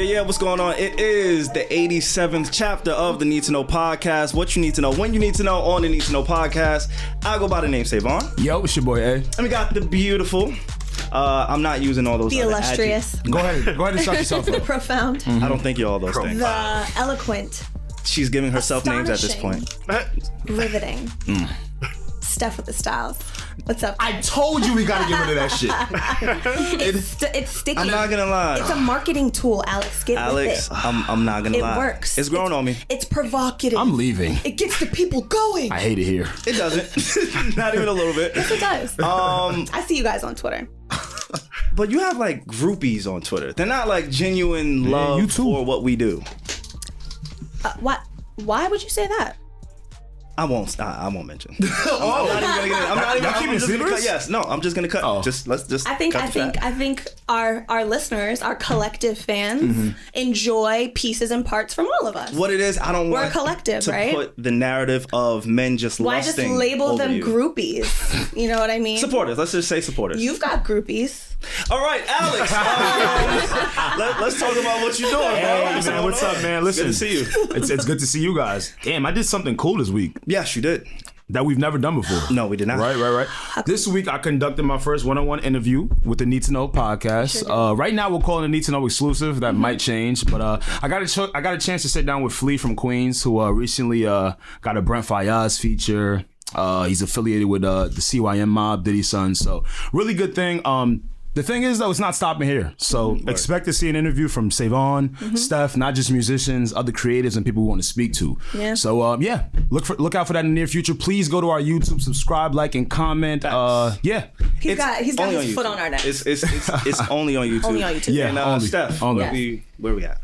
Yeah, what's going on? It is the 87th chapter of the Need to Know Podcast. What you need to know, when you need to know on the Need to Know Podcast. I go by the name SaVon. Yo, it's your boy A. And we got the beautiful, I'm not using all those the illustrious. Go ahead and start yourself The up. profound. I don't think you're all those things. The eloquent. She's giving herself names at this point. Riveting. Steph with the styles. What's up? I told you we gotta get rid of that shit. It's sticky. I'm not gonna lie. It's a marketing tool, Alex. Get with it. I'm not gonna lie. It works. It's growing on me. It's provocative. I'm leaving. It gets the people going. I hate it here. It doesn't. Not even a little bit. Yes, it does. I see you guys on Twitter. But you have like groupies on Twitter. They're not like genuine love you too. for what we do. What? Why would you say that? I won't mention. I'm not even gonna get it. Yes, no, I'm just gonna cut. Let's just. I think our listeners, our collective fans, enjoy pieces and parts from all of us. What it is, I don't want a collective, to right? put the narrative of men just Why just lusting label over them you. groupies? You know what I mean? Supporters. Let's just say supporters. You've got groupies. All right, Alex. Let's talk about what you're doing, Hey, bro. man, what's up, man? Listen, Good to see you. It's good to see you guys. Damn, I did something cool this week Yes, you did. that we've never done before. No, we did not. Right. This week, I conducted my first one-on-one interview with the Need to Know podcast. Right now, we're calling it Need to Know exclusive. That might change, but I got a chance to sit down with Flea from Queens, who recently got a Brent Faiyaz feature. He's affiliated with the CYM mob, Diddy's son. So really good thing. The thing is, though, it's not stopping here. So expect to see an interview from SaVon, Steph, not just musicians, other creatives and people we want to speak to. Yeah. So look out for that in the near future. Please go to our YouTube, subscribe, like, and comment. He's got his foot on our neck. It's only on YouTube. Only on YouTube. Yeah, And only. Steph, Only. where we at?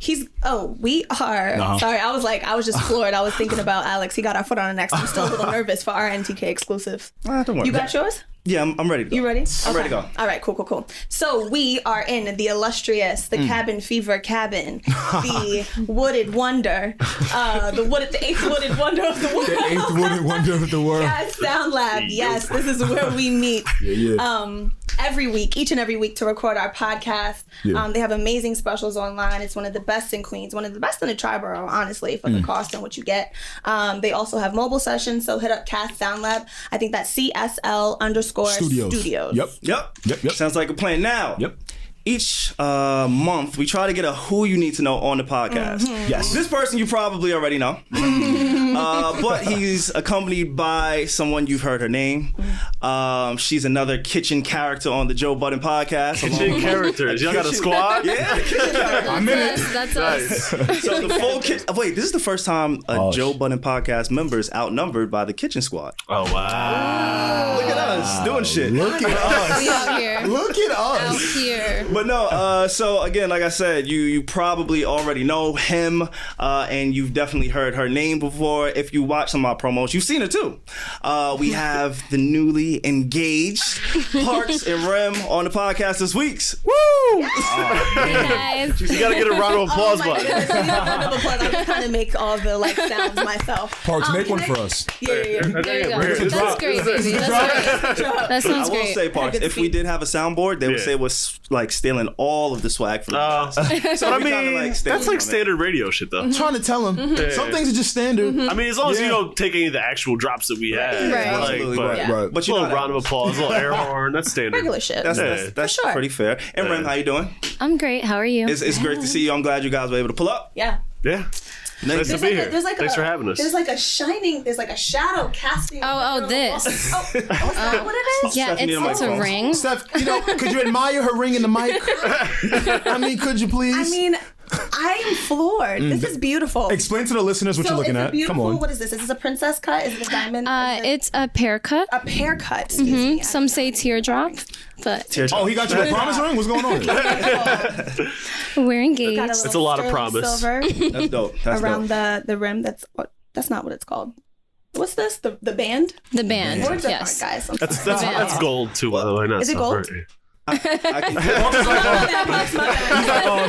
We are. Sorry, I was just floored. I was thinking about Alex. He got our foot on our necks. I'm still a little nervous for our NTK exclusive. Don't worry. You got yours? Yeah, I'm ready to go. You ready? I'm ready to go. All right, cool. So we are in the illustrious, the cabin fever cabin, the wooded wonder, the eighth wooded wonder of the world. The eighth wooded wonder of the world. CastSoundLab. Yes, this is where we meet. Every week, each and every week, to record our podcast. They have amazing specials online. It's one of the best in Queens, one of the best in the Tri-Borough, honestly, for the cost and what you get. They also have mobile sessions, so hit up CastSoundLab. I think that's CSL_studios. Yep. Sounds like a plan. Now, each month, we try to get a who you need to know on the podcast. Yes. This person you probably already know. But he's accompanied by someone you've heard her name. She's another kitchen character on the Joe Budden Podcast. Kitchen characters. Y'all got a squad? Yeah. I'm in it. That's us. So the full wait, this is the first time a Joe Budden Podcast member is outnumbered by the kitchen squad. Oh, wow. Look at us doing shit. Look at us. We out here. Look at us. Out here. But no, so again, like I said, you probably already know him, and you've definitely heard her name before. If you watch some of our promos, you've seen her too. We have the newly engaged Parks and Rem on the podcast this week. Woo! Hey guys. You gotta get a round of applause Oh my button. goodness, you know, round of applause. I just kind of make all the sounds myself. Parks, make one for us. Yeah. There you go. We're here. That's great, baby. That's great. That I sounds will great. say, Parks, if we did have a soundboard, they would say it was like stealing all of the swag from us. So I we kinda, mean, like, stay that's away like from it. standard radio shit, though. I'm trying to tell him. Some things are just standard. I mean, as long as you Yeah. don't take any of the actual drops that we had, Right. Absolutely, but right. Right. But a you little know, round of applause, a little air horn, that's standard. Regular shit. that's For sure. pretty fair. And Rem, how you doing? I'm great. How are you? It's great to see you. I'm glad you guys were able to pull up. Yeah. Yeah. Nice to be here. Thanks for having us. There's like a shadow casting. Oh, this. Is that what it is? Yeah, Stephanie on my it's a phone. ring. Steph, could you admire her ring in the mic? I mean, could you please? I mean, I am floored. This is beautiful. Explain to the listeners what you're looking at. Come on. What is this? Is this a princess cut? Is it a diamond? It's a pear cut. a pear cut. Excuse me. Some say teardrop, but Oh, he got you a promise ring? What's going on? we're engaged. Got It's a lot of sterling promise. silver That's dope. That's around dope. the rim. That's not what it's called. What's this? The band? The band. Words are Yes. hard, guys. I'm That's sorry. gold too, by the way. Not Is it gold? silver. I can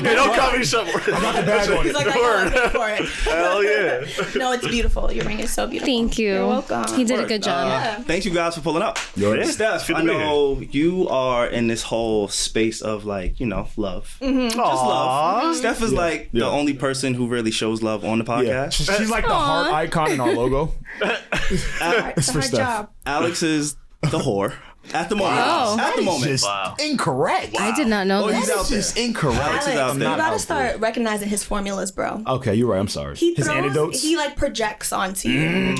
Hey, don't call me somewhere. I got the bag on He's it. like, I pay for it. Hell yeah. No, it's beautiful. Your ring is so beautiful. Thank you. You're welcome. He did a good job. Thank you guys for pulling up. Yeah. Steph, Good to I be know you are in this whole space of like, love. Just love. Steph is like the only person who really shows love on the Yeah. podcast. She's like the heart icon in our logo. It's a hard job. Alex is the whore. At the moment. Wow. At the moment. Just Wow. incorrect. I did not know Oh, he's that. out there. Just incorrect. Alex is out Alex, there. you gotta start recognizing his formulas, bro. Okay, you're right. I'm sorry. He His antidotes. He like projects onto you,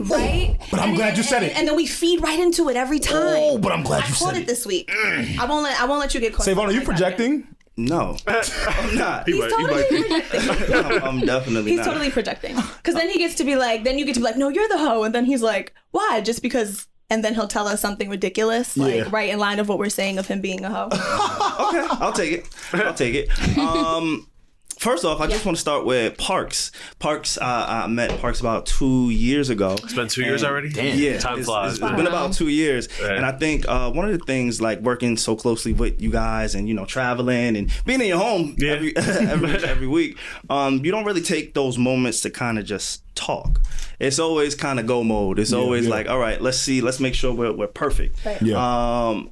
right? But I'm glad you said it. And then we feed right into it every time. Oh, but I'm glad I you caught said it it. this week. I won't let you get caught. SaVon, are you like that. projecting? No. I'm not. He's totally projecting. I'm definitely He's not. totally projecting. Because then he gets to be like, no, you're the hoe. And then he's like, why? Just because. And then he'll tell us something ridiculous, like right in line of what we're saying of him being a hoe. Okay, I'll take it. First off, I just want to start with Parks. I met Parks about 2 years ago. It's been 2 years already? Damn. Yeah, Time flies. It's been about 2 years, Right. and I think one of the things, like working so closely with you guys, and traveling and being in your home every week, you don't really take those moments to kind of just talk. It's always kind of go mode. It's always like, all right, let's make sure we're perfect. Right. Yeah.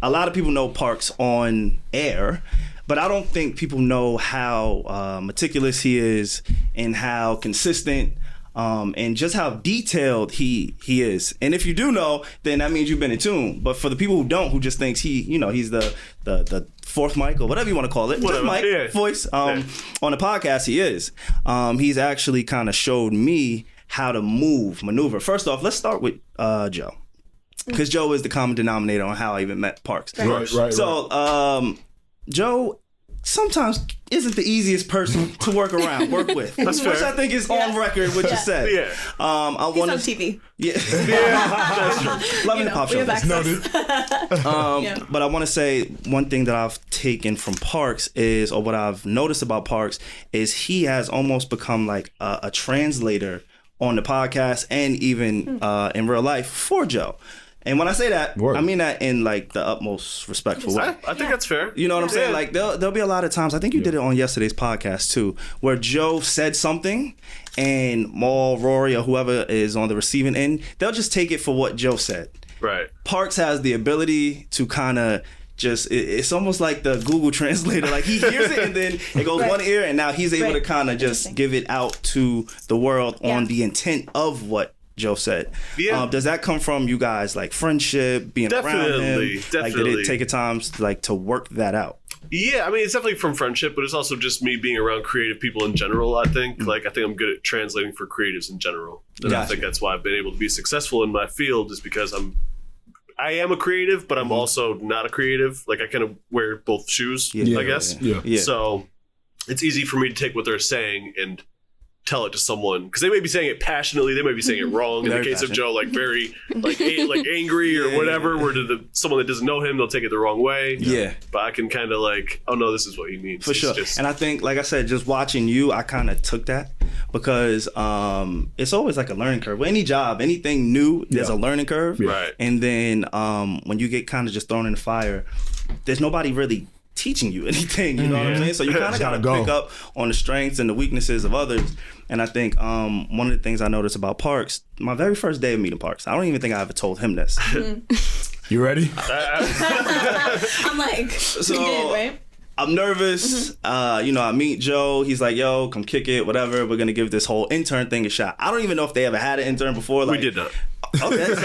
A lot of people know Parks on air, but I don't think people know how meticulous he is and how consistent and just how detailed he is. And if you do know, then that means you've been in tune. But for the people who don't, who just thinks he's the fourth mic or whatever you want to call it, Whatever, just mic, voice, on the podcast he is. He's actually kind of showed me how to maneuver. First off, let's start with Joe. Because Joe is the common denominator on how I even met Parks. Right. So, Joe sometimes isn't the easiest person to work with. That's fair. Which I think is on record what you said. Yeah. He's on TV. Yeah. That's true. Loving the pop we show. have access. But I want to say one thing that I've taken from Parks is, or what I've noticed about Parks, is he has almost become like a translator on the podcast and even in real life for Joe. And when I say that, I mean that in like the utmost respectful way. I think that's fair. You know what I'm saying? Like there'll be a lot of times, I think you did it on yesterday's podcast too, where Joe said something and Maul, Rory, or whoever is on the receiving end, they'll just take it for what Joe said. Right. Parks has the ability to kind of it's almost like the Google translator. Like he hears it and then it goes one ear, and now he's able to kind of just give it out to the world on the intent of what Joe said. Yeah. Does that come from you guys, like friendship, being around him? Like, did it take a time like to work that out? Yeah, I mean, it's definitely from friendship, but it's also just me being around creative people in general, I think. Like, I think I'm good at translating for creatives in general. And I think that's why I've been able to be successful in my field, is because I am a creative, but I'm also not a creative. Like, I kind of wear both shoes, I guess. Yeah. So it's easy for me to take what they're saying and tell it to someone, because they may be saying it passionately, they may be saying it wrong. In the case of Joe, like very like angry or whatever, where to someone that doesn't know him, they'll take it the wrong way. Yeah. But I can kind of like, oh no, this is what he means. For sure. And I think, like I said, just watching you, I kind of took that, because it's always like a learning curve. With any job, anything new, there's a learning curve. Right. And then when you get kind of just thrown in the fire, there's nobody really teaching you anything, you know what I'm saying? So you kind of got to pick up on the strengths and the weaknesses of others. And I think one of the things I noticed about Parks, my very first day of meeting Parks, I don't even think I ever told him this. You ready? I'm like, So, you did, right? I'm nervous. I meet Joe. He's like, yo, come kick it, whatever. We're going to give this whole intern thing a shot. I don't even know if they ever had an intern before. Like, we did not. Okay, so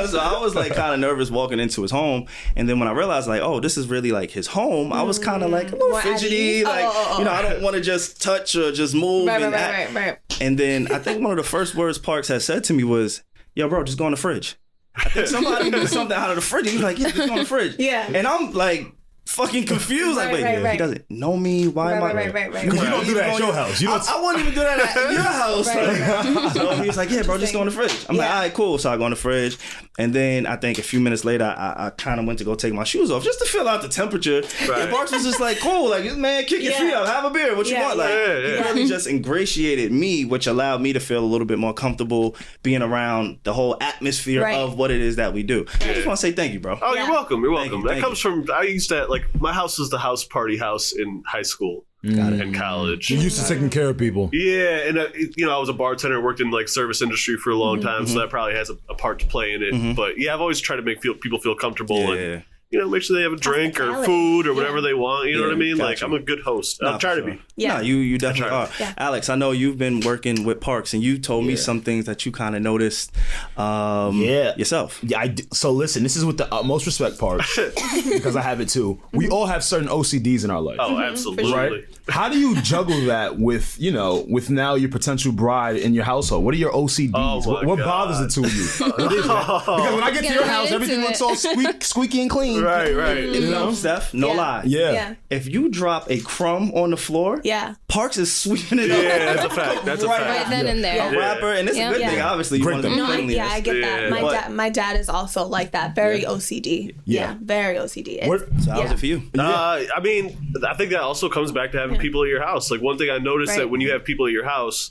so I was like kind of nervous walking into his home, and then when I realized like, oh, this is really like his home, I was kind of like a little More fidgety, like I don't want to just touch or just move. Right. And then I think one of the first words Parks had said to me was, "Yo, bro, just go in the fridge." I think somebody knew something out of the fridge. He was like, "Yeah, just go in the fridge." Yeah. And I'm like, fucking confused. Like, wait, right. he doesn't know me. Why am I? Right. You don't do that at your house. You don't. I wouldn't even do that at your house. Like, so he was like, yeah, bro, just go in the fridge. I'm like, all right, cool. So I go in the fridge. And then I think a few minutes later, I kind of went to go take my shoes off just to feel out the temperature. Right. And Parks was just like, cool. Like, man, kick your feet up. Have a beer. What you want? Like, he really just ingratiated me, which allowed me to feel a little bit more comfortable being around the whole atmosphere of what it is that we do. I just want to say thank you, bro. Oh, you're welcome. You're welcome. That comes from, I used to, like, my house was the house party house in high school. And college. You used to taking care of people. Yeah, and I was a bartender, worked in like service industry for a long time, so that probably has a part to play in it. But yeah, I've always tried to make people feel comfortable and make sure they have a drink or food or whatever they want. You know what I mean? Like, I'm a good host. I'm trying to be. Yeah, you definitely are. Yeah. Alex, I know you've been working with Parks, and you told me some things that you kind of noticed yourself. Yeah, so listen, this is with the utmost respect, Parks, because I have it too. We all have certain OCDs in our life. Oh, absolutely. Right? How do you juggle that with now your potential bride in your household? What are your OCDs? Oh, what bothers the two of you? What is that? Because when I get to your house, everything looks all squeaky and clean. Right. You know, Steph, no lie. Yeah. If you drop a crumb on the floor, Parks is sweeping it up. Yeah, that's a fact. That's a fact. Right then and there. A rapper, and it's a good thing, obviously. You want to be cleanliness. I get that. My dad is also like that. Very OCD. Yeah, very OCD. So how's it for you? I mean, I think that also comes back to having people at your house. Like, one thing I noticed that when you have people at your house,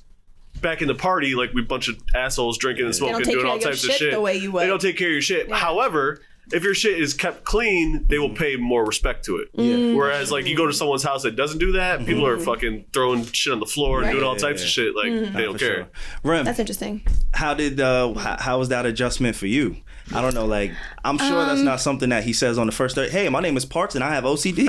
back in the party, like, we a bunch of assholes drinking and smoking, doing all types of shit. The way you would. They don't take care of your shit. Yeah. However, if your shit is kept clean, they will pay more respect to it. Yeah. Whereas, like, you go to someone's house that doesn't do that, people are fucking throwing shit on the floor and doing all types of shit. Like, they don't care. Sure. Rem, that's interesting. How did how was that adjustment for you? I don't know. Like, I'm sure that's not something that he says on the first day. Hey, my name is Parks and I have OCD.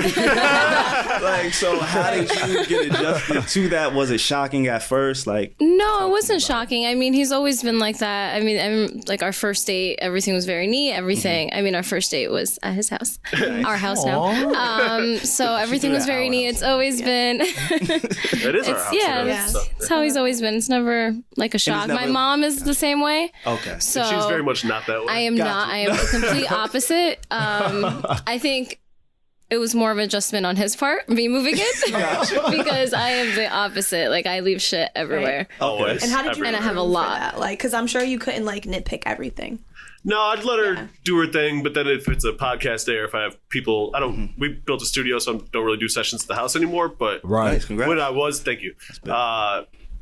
Like, so how did you get adjusted to that? Was it shocking at first? Like, no, it wasn't shocking. I mean, he's always been like that. I mean, like, our first date, everything was very neat. Everything. I mean, our first date was at his house, our house now. So everything was very neat. It's always been. It is our house. Yeah, that's how he's always been. It's never like a shock. My mom is the same way. Okay. So she's very much not that way. I am not. I am the complete opposite. I think it was more of an adjustment on his part, me moving it, because I am the opposite. Like, I leave shit everywhere. Right. Always. And how did you? And I have a lot. Like, because I'm sure you couldn't like nitpick everything. No, I'd let her do her thing, but then if it's a podcast day or if I have people, I don't. We built a studio, so I don't really do sessions at the house anymore. But when I was, thank you.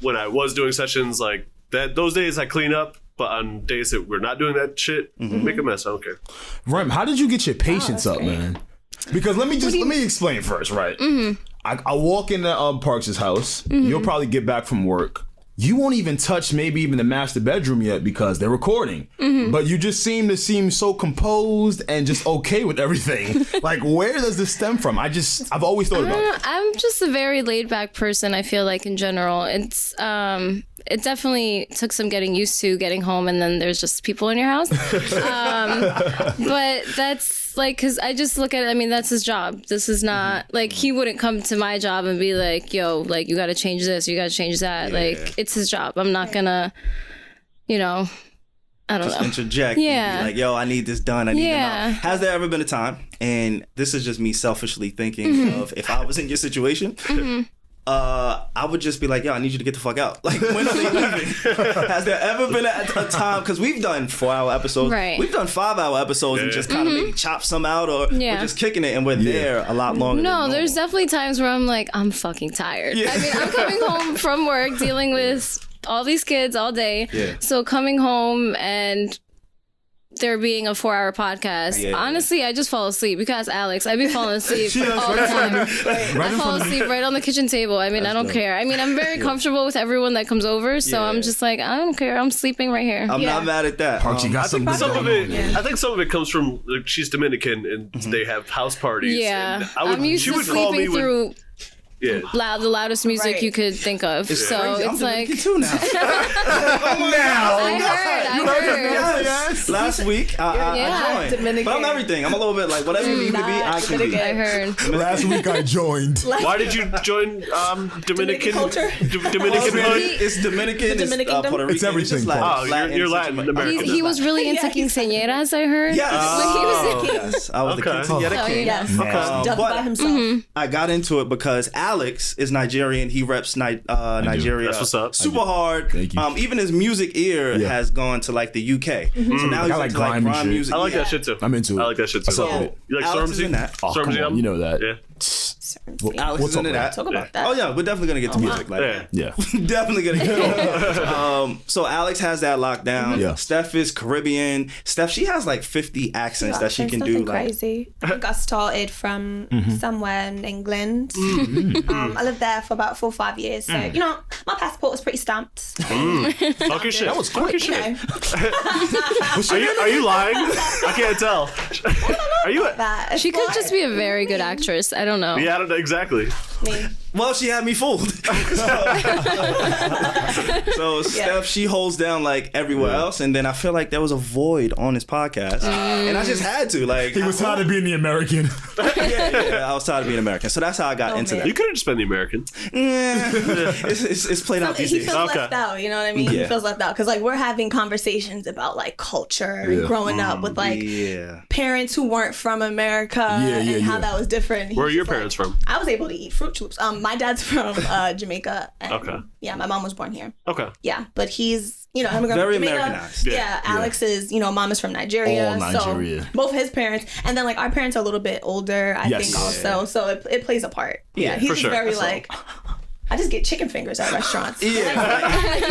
When I was doing sessions like that, those days I clean up. But on days that we're not doing that shit, make a mess. I don't care. Rem, how did you get your patience up, man? Because let me explain first, right? I walk into Parks' house. You'll probably get back from work. You won't even touch maybe even the master bedroom yet because they're recording. But you just seem so composed and just okay with everything. Like, where does this stem from? I've always thought about it. I'm just a very laid back person, I feel like, in general. It's it definitely took some getting used to getting home, and then there's just people in your house. But that's like, because I just look at it, I mean, that's his job. This is not, like, he wouldn't come to my job and be like, yo, like, you got to change this, you got to change that. Yeah. Like, it's his job. I'm not gonna, I don't know. Interject. Yeah. And be like, yo, I need this done. I need it now. Has there ever been a time, and this is just me selfishly thinking of if I was in your situation, I would just be like, yo, I need you to get the fuck out. Like, when are they leaving? Has there ever been a time, because we've done 4-hour episodes, we've done 5-hour episodes and just kind of maybe chop some out, or we're just kicking it and we're there a lot longer. No, there's definitely times where I'm like, I'm fucking tired. I mean, I'm coming home from work dealing with all these kids all day. So coming home and there being a 4-hour podcast, honestly, I just fall asleep. Because Alex, I be falling asleep all the time. I fall asleep right on the kitchen table. I mean, I don't care. I mean, I'm very comfortable with everyone that comes over, so I'm just like, I don't care. I'm sleeping right here. I'm not mad at that. Parks, you got I think some of it comes from, like, she's Dominican and they have house parties. Yeah, And I'm used to sleeping through Yeah. the loudest music Right. you could think of. So Crazy. I'm it's like Dominican too now. I heard. Yes. Last week, I joined. Dominican. But I'm everything. I'm a little bit like whatever you need to be, I can be. I heard. Last week I joined. Why did you join Dominican culture? Dominican hood? It's Dominican, it's Dominican Puerto Rican. It's everything. It's just You're Latin American. He was really into quinceañeras, I heard. Yes. When he was a kid. Yes. I was the Okay. quinceañera king. Yes. Dubbed But by himself. I got into it because Alex is Nigerian. He reps Nigeria. That's what's up. Super hard. Thank you. Even his music ear has gone to like the UK. So now he's I like into grime and grime shit. music. I like that shit too. I'm into it. I like that shit too. So You like Alex is Stormzy? in that. Oh, come Stormzy on, you know that. Yeah. Alex is into that. Talk about that. Oh yeah, we're definitely gonna get to music. Like, Yeah. Yeah. definitely gonna get to So Alex has that locked down. Yeah. Steph is Caribbean. Steph, she has like 50 accents that she can do. Something Like, crazy. I think I started from somewhere in England. I lived there for about 4 or 5 years. So, you know, my passport was pretty stamped. Talk your shit. That was quick. You know, Are you lying? I can't tell. Are you? that. She could just be a very good actress. I don't know. Yeah, I don't know exactly. Me. well, she had me fooled. So Steph, she holds down like everywhere else, and then I feel like there was a void on this podcast, and I just had to like. He was tired of being the American. yeah, I was tired of being American, so that's how I got into man. You could have just been the American. that. It's played out these He days. feels Okay. left out, you know what I mean? Yeah. He feels left out because like we're having conversations about like culture and growing up with like Yeah. parents who weren't from America and how that was different. Where are He's your just, parents like, from? I was able to eat Fruit Loops. My dad's from Jamaica. And, Okay. Yeah, my mom was born here. Okay. Yeah, but he's, you know, immigrant Very from Jamaica. Americanized. Yeah, Alex is, you know, mom is from Nigeria. All Nigeria. So both his parents, and then like our parents are a little bit older, I Yes. think also. So it plays a part. Yeah, he's for just sure. very like, I just get chicken fingers at restaurants. Yeah. You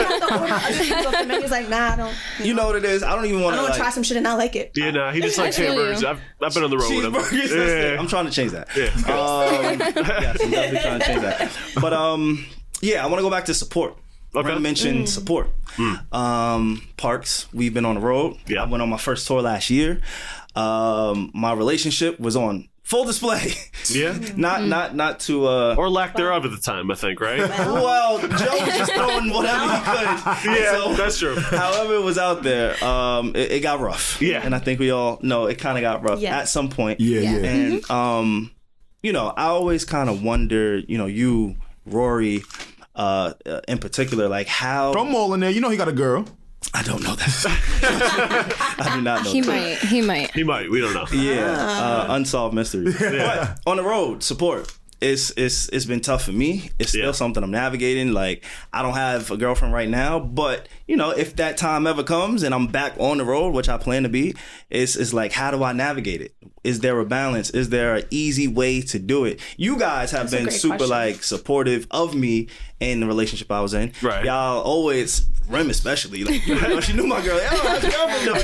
have to order other things off the menu. He's like, nah, I don't. You know what it is? I don't even want I to don't want like, to try some shit and not like it. Yeah, nah, he just likes feel hamburgers. you. I've been on the road with him. cheeseburgers. That's it. Yeah. I'm trying to change that. Yeah. Yes, I'm definitely trying to change that. But yeah, I want to go back to support. Okay. Rem mentioned support. Parks, we've been on the road. Yeah. I went on my first tour last year. My relationship was on full display. Yeah. not to Or lack thereof at the time, I think, right? well, Joe was just throwing whatever he could. Yeah, So, that's true. however it was out there, it got rough. Yeah. And I think we all know it kind of got rough Yeah. at some point. Yeah. And you know, I always kind of wonder, you know, you, Rory, in particular, like how Throw them all in there. You know he got a girl. I don't know that. I do not know. He that. might. He might. We don't know. Yeah, unsolved mystery. But on the road, support. It's been tough for me. It's still something I'm navigating. Like, I don't have a girlfriend right now, but you know, if that time ever comes and I'm back on the road, which I plan to be, it's like, how do I navigate it? Is there a balance? Is there an easy way to do it? You guys have been great super question. like supportive of me in the relationship I was in. Right. Y'all always, Rem especially, like, you know, she knew my girl. Like, oh, that's your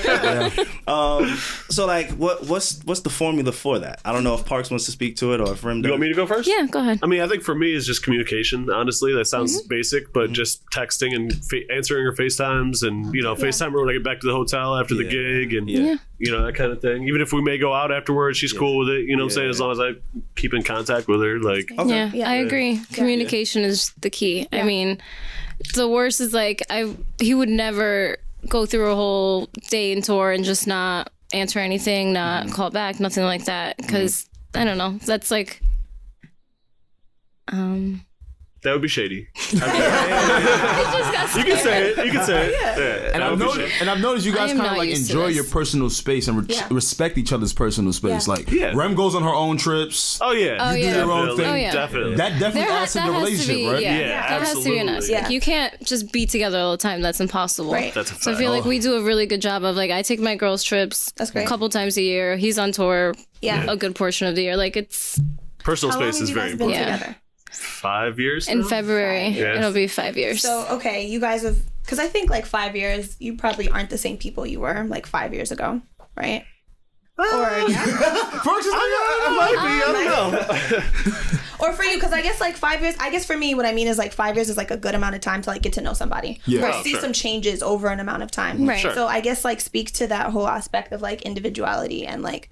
girlfriend. Yeah. So like, what's the formula for that? I don't know if Parks wants to speak to it or if Rem does. You want me to go first? Yeah, go ahead. I mean, I think for me it's just communication. Honestly, that sounds basic, but just texting and answering her FaceTimes, and you know, FaceTime her when I get back to the hotel after the gig, and you know, that kind of thing. Even if we may go out afterwards, she's cool with it. You know what I'm saying? As long as I keep in contact with her, like. Okay. Yeah, I agree. Communication is the key. I mean, the worst is like he would never go through a whole day in tour and just not answer anything, not call back, nothing like that. Because I don't know, that's like, That would be shady. You can say it. You can say it. Yeah. And I've noticed you guys I am kind of not like used to enjoy this. your personal space and respect each other's personal space. Yeah. Like Yeah. Rem goes on her own trips. Oh yeah. You do your own Definitely. thing. Oh, yeah. Definitely. That definitely adds to the relationship, be, right? Yeah, Yeah, that has to be an absolutely. aspect. You can't just be together all the time. That's impossible. Right. That's a So I fact. feel like we do a really good job of like, I take my girls trips That's great. a couple times a year. He's on tour a good portion of the year. Like it's Personal How long space have is you very guys been important. together? 5 years. in now? February. Yes. It'll be 5 years. So, okay, you guys have, because I think like 5 years, you probably aren't the same people you were like 5 years ago, right? Or yeah, or for you, because I guess like 5 years. I guess for me, what I mean is like 5 years is like a good amount of time to like get to know somebody. Yeah. Or Oh, see sure. some changes over an amount of time. Right. Sure. So I guess like speak to that whole aspect of like individuality and like,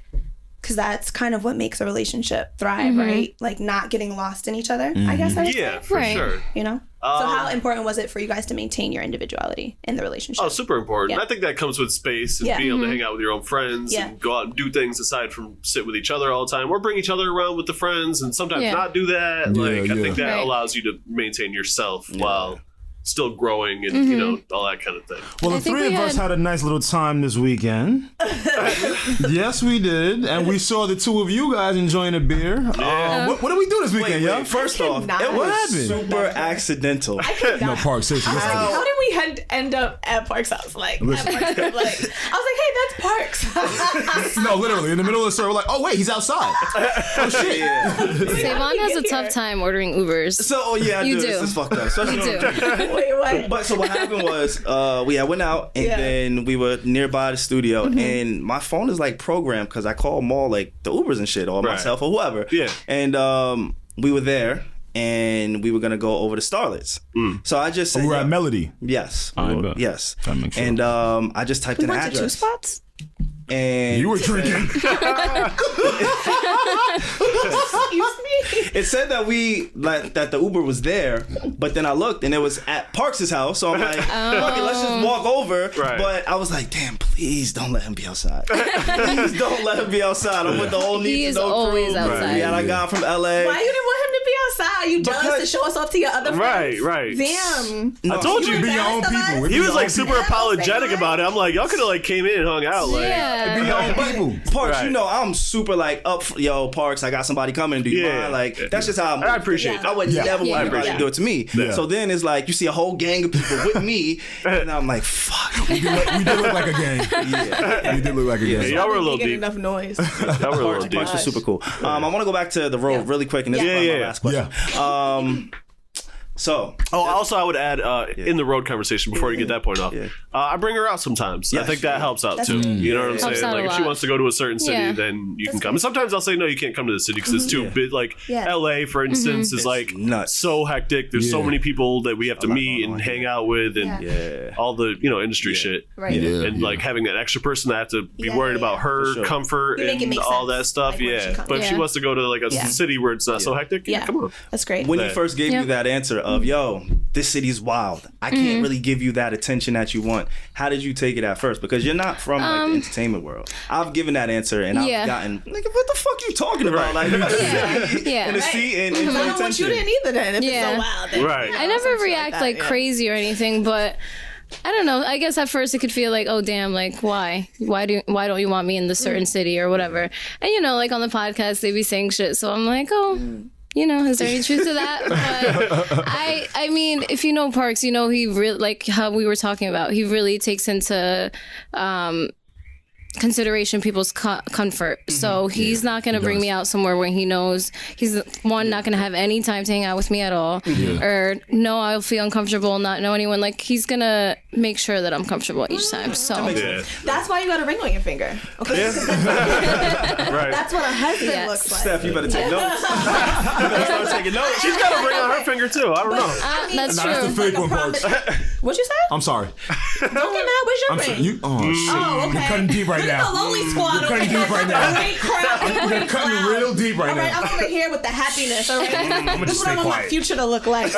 because that's kind of what makes a relationship thrive, right? Like not getting lost in each other, I guess. Yeah, for sure. You know? So how important was it for you guys to maintain your individuality in the relationship? Oh, super important. Yeah. I think that comes with space and being able to hang out with your own friends and go out and do things aside from sit with each other all the time, or bring each other around with the friends and sometimes not do that. I think that allows you to maintain yourself while still growing and you know, all that kind of thing. Well, the three of us had a nice little time this weekend. Yes, we did, and we saw the two of you guys enjoying a beer. What did we do this weekend, y'all? First off, it What was happened? super accidental. No, Parks, seriously. How did we end up at Parks' house? Like, at Parks' house, I was like, hey, that's Parks. No, literally, in the middle of the story, we're like, oh, wait, he's outside. Oh, shit. SaVon has a tough time ordering Ubers. So, I You do. do. This is fucked up. Especially You when do. I'm drinking. Wait, what? But so what happened was we had went out and then we were nearby the studio and my phone is like programmed because I call them all like the Ubers and shit or myself or whoever. Yeah. And we were there and we were gonna go over to Starlet's. So I just said, We were at Melody. yes, bet. yes. That makes sense. And I just typed We in went to 2 address. spots? And You were drinking. Excuse me? it said that that the Uber was there, but then I looked and it was at Parks' house. So I'm like, fuck it, let's just walk over. Right. But I was like, damn, please don't let him be outside. Please don't let him be outside. I'm with the whole He Need is to Know always crew. outside. Yeah, and I got from LA. Why you didn't want him to be outside? You jealous to show us off to your other friends? Right. Damn. I told you. Be your own people. He was like super apologetic about it. I'm like, y'all could have like came in and hung out. Like, Yeah. Be your own people. Parks, Right. you know, I'm super like yo, Parks, I got somebody coming. Do you mind? Like, that's just how I'm. I appreciate I would never want anybody to do it to me. Yeah. So then it's like you see a whole gang of people with me, and I'm like, fuck. We did look like a gang. Yeah. We did look like a gang. y'all were a little Making deep. enough noise. Y'all were a little deep. Parks was super cool. I want to go back to the road really quick, and this is probably my last question. So, Also, I would add in the road conversation before you get that point off. I bring her out sometimes. I think that helps out too. You know what I'm Helps saying? out a Like if she lot. wants to go to a certain city, then you can come. And sometimes I'll say no, you can't come to the city because it's too big. Like LA, for instance, is like nuts. so hectic. There's so many people that we have to meet and hang out with, and all the industry shit. Right. And like having that extra person that have to be worried about her comfort You make it and make all sense, that stuff. like, where she comes. But if she Yeah. wants to go to like a city where it's not so hectic, come on. That's great. when you first gave me that answer of yo, this city's wild, I can't really give you that attention that you want. How did you take it at first? Because you're not from like the entertainment world. I've given that answer and I've gotten like, what the fuck you talking about? Like in a seat and pay I don't want you attention. didn't either then. If it's so wild. Then, Right. I never react like crazy or anything, but I don't know. I guess at first it could feel like, oh damn, like why don't you want me in this certain city or whatever? And like on the podcast they be saying shit, so I'm like, oh. Is there any truth to that? But I mean, if you know Parks, he really, like how we were talking about, he really takes into consideration people's comfort. So he's not going to bring me out somewhere where he knows he's not going to have any time to hang out with me at all, or I'll feel uncomfortable, not know anyone. Like he's going to make sure that I'm comfortable each time. So That's why you got a ring on your finger. Okay. Right. That's what a husband looks like. Steph, you better take notes. You better start taking notes. She's got a ring on her finger too. I don't know. that's true. That's the fake one, Parks. What's you say? I'm sorry. Don't get mad. Where's your ring? Shit. Oh, okay. You're cutting deep right This is now. the lonely squad. You're cutting deep right now. Great crowd. You're cutting real deep right All right, now. I'm over here with the happiness. All right, this is just what I stay want my quiet. future to look like.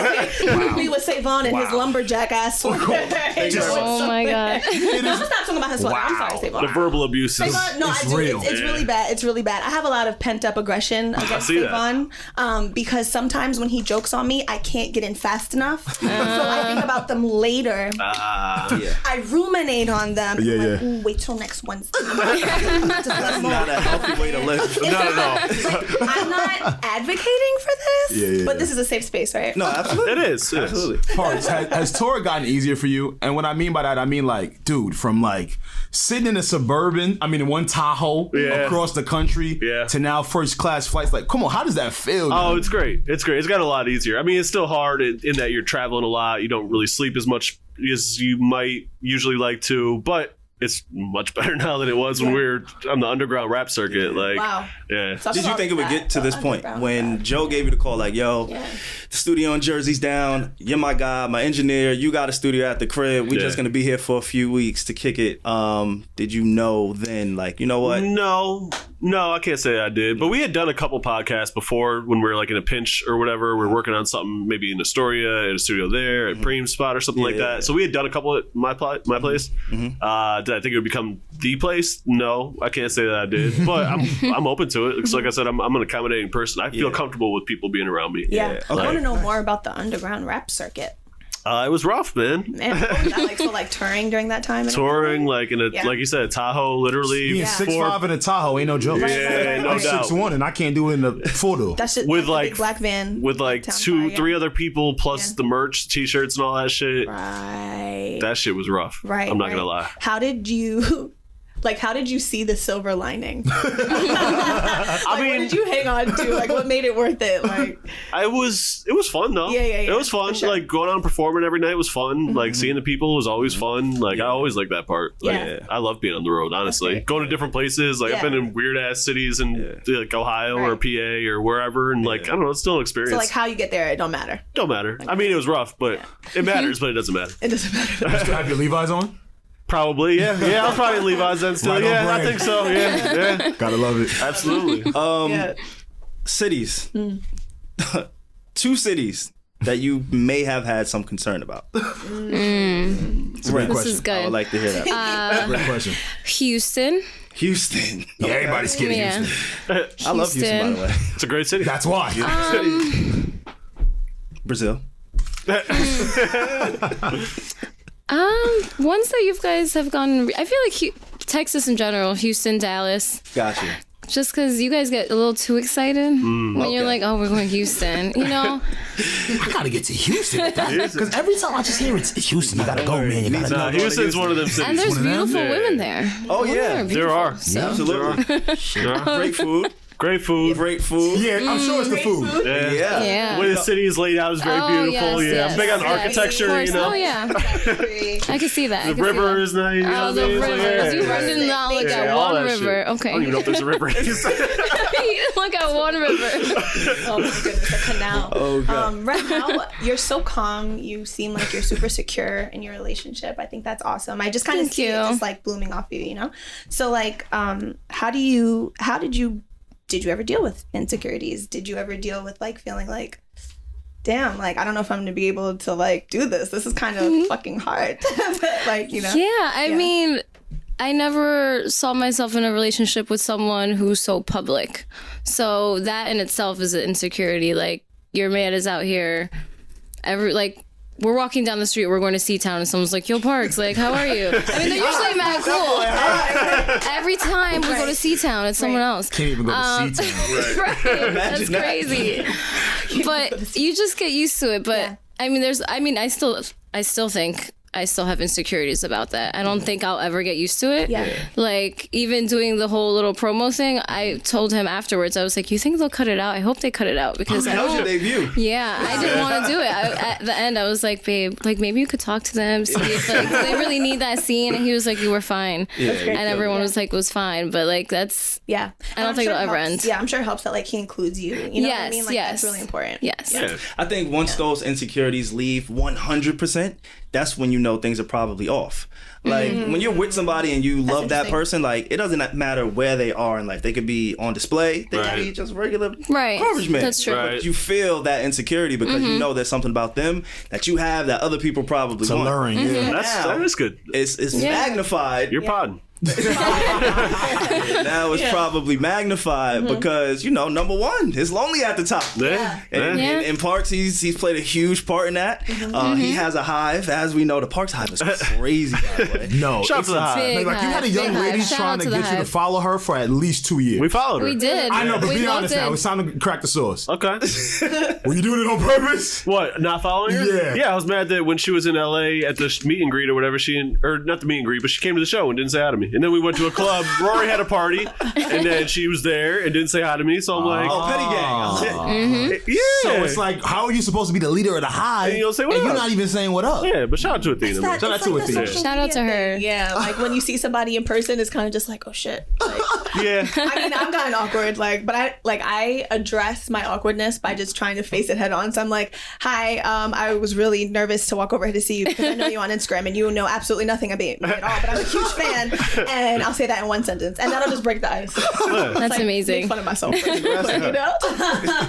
We would SaVon and his lumberjack ass sweater. Oh my god. No, let's not talk about his sweater. I'm sorry, SaVon. The verbal abuse is No, It's I do. real. It's really bad. It's really bad. I have a lot of pent up aggression against see that. SaVon because when he jokes on me, I can't get in fast enough. So I think about them later. I ruminate on them. Yeah, I'm like, yeah. ooh, wait till next Wednesday. Just let them know. Not a healthy way to live. not at all. I'm not advocating for this, Yeah. but this is a safe space, right? No, absolutely. It is. Absolutely. Parks, has tour gotten easier for you? And what I mean by that, I mean like, dude, from like sitting in a Suburban, in one Tahoe across the country to now first class flights. Like, come on, how does that feel? Oh, dude? it's great. It's great. It's got a lot easier. It's still hard in that you're traveling a lot. You don't really sleep as much as you might usually like to, but it's much better now than it was when we were on the underground rap circuit. Like, Wow. yeah. Did you think it would get to this point when Joe gave you the call, like, yo, the studio in Jersey's down, you're my guy, my engineer, you got a studio at the crib, we just gonna be here for a few weeks to kick it. Did you know then, like, you know what? No, No, I can't say I did. But we had done a couple podcasts before when we were like in a pinch or whatever. We were working on something maybe in Astoria, at a studio there, at Preem Spot or something like that. So we had done a couple at my place. Did I think it would become the place? No, I can't say that I did. But I'm open to it. Because like I said, I'm an accommodating person. I feel comfortable with people being around me. Yeah. I want to know more about the underground rap circuit. It was rough, man. Man, what was that like? So like touring during that time? Touring like in a like you said, a Tahoe, literally. Being 6'5" in a Tahoe ain't no joke. Yeah, no I'm doubt. 6'1" and I can't do it in the photo. That shit with like like big black van with like down three other people plus the merch, t-shirts, and all that shit. Right. That shit was rough. Right. I'm not gonna lie. How did you see the silver lining? What did you hang on to? Like, what made it worth it? Like, it was fun though. Yeah. It was fun. Sure. Like going on performing every night was fun. Like seeing the people was always fun. Like I always liked that part. Like I love being on the road, honestly. Going to different places. Like I've been in weird ass cities in like Ohio or PA or wherever, and like I don't know, it's still an experience. so like how you get there, it don't matter. Don't matter. I mean, it was rough, but it matters. But it doesn't matter. It doesn't matter. You still have your Levi's on? Probably, yeah. I was probably Levi's then still. Right on Yeah, I brand. think so. Yeah. Gotta love it. Absolutely. Cities. 2 cities that you may have had some concern about. It's a great This question. is good. I would like to hear that. Great question. Houston. Houston. Yeah, everybody's scared of Yeah. Houston. I love Houston, by the way. It's a great city. That's why. Brazil. Ones that you guys have gone. I feel like Texas in general, Houston, Dallas. Gotcha. Just because you guys get a little too excited when you're like, oh, we're going to Houston. You know? I gotta get to Houston. Because every time I just hear it's Houston, you gotta go, man. You gotta go. Houston's one of them cities. And there's one of them? beautiful women there. Oh, Women yeah. There are. So. Absolutely. Great food. Great food. Great food. Yeah, I'm sure it's the food. Yeah. Yeah. The way the city is laid out is very beautiful. Yes, I'm big on yes, architecture, of course. you know. Oh, yeah. I can see that. The river is nice. You know Oh, what the I mean? rivers. You running down look at all one that river. shit. Okay. I don't even know if there's a river. Look at one river. Oh my goodness, a canal. Oh, God. Right now, you're so calm. You seem like you're super secure in your relationship. I think that's awesome. I just kind of Thank see it you. just like blooming off you, you know? So like, how did you ever deal with insecurities? Did you ever deal with like feeling like, damn, like, I don't know if I'm gonna be able to like do this. This is kind of fucking hard. Like, you know? Yeah, I mean, I never saw myself in a relationship with someone who's so public. So that in itself is an insecurity. Like, your man is out here, we're walking down the street, we're going to C-Town, and someone's like, yo, Parks, like, how are you? I mean, they're usually mad cool. Every time we go to C-Town, it's someone else. Can't even go to C-Town. Right, that's crazy. But you just get used to it. But I mean, I still think I still have insecurities about that. I don't think I'll ever get used to it. Yeah. Like, even doing the whole little promo thing, I told him afterwards, I was like, you think they'll cut it out? I hope they cut it out because That was your debut. yeah, I didn't want to do it. At the end, I was like, babe, like, maybe you could talk to them, see if like, they really need that scene. And he was like, you were fine. And everyone was like, was fine. But like, that's, Yeah. I don't think it'll ever end. Yeah, I'm sure it helps that like he includes you. You know what I mean? Like that's really important. Yes. Yeah. I think once those insecurities leave 100%, that's when you know things are probably off. Like when you're with somebody and you love that person, like it doesn't matter where they are in life. They could be on display. They could be just regular garbage men. That's true. But you feel that insecurity because you know there's something about them that you have that other people probably It's want. alluring, yeah. That is good. It's magnified. You're podding. Now it's probably magnified because number one, it's lonely at the top. Yeah. In Parks, he's played a huge part in that. He has a hive, as we know. The Parks hive is crazy. By the way. No, Shout out to the Hive. Like you had a young lady trying to get you to follow her for at least 2 years. We followed her. We did. I know, but We be both honest did. now. It's time to crack the sauce. Okay. Were you doing it on purpose? What? Not following her? Yeah. Yeah, I was mad that when she was in LA at the meet and greet or whatever, or not the meet and greet, but she came to the show and didn't say hi to me. And then we went to a club. Rory had a party, and then she was there and didn't say hi to me. So I'm like, Petty gang. yeah. So it's like, how are you supposed to be the leader of the hive? And you don't say what and you're up. not even saying what up. Yeah, but shout out to Athena. man. Shout out to Athena. Shout out to her. Yeah, like when you see somebody in person, it's kind of just like, oh shit. Like, Yeah. I mean, I'm kind of awkward, but I address my awkwardness by just trying to face it head on. So I'm like, hi, I was really nervous to walk over here to see you because I know you on Instagram and you know absolutely nothing about me at all, but I'm a huge fan, and I'll say that in one sentence, and that'll just break the ice. That's amazing. Make fun of myself, you know?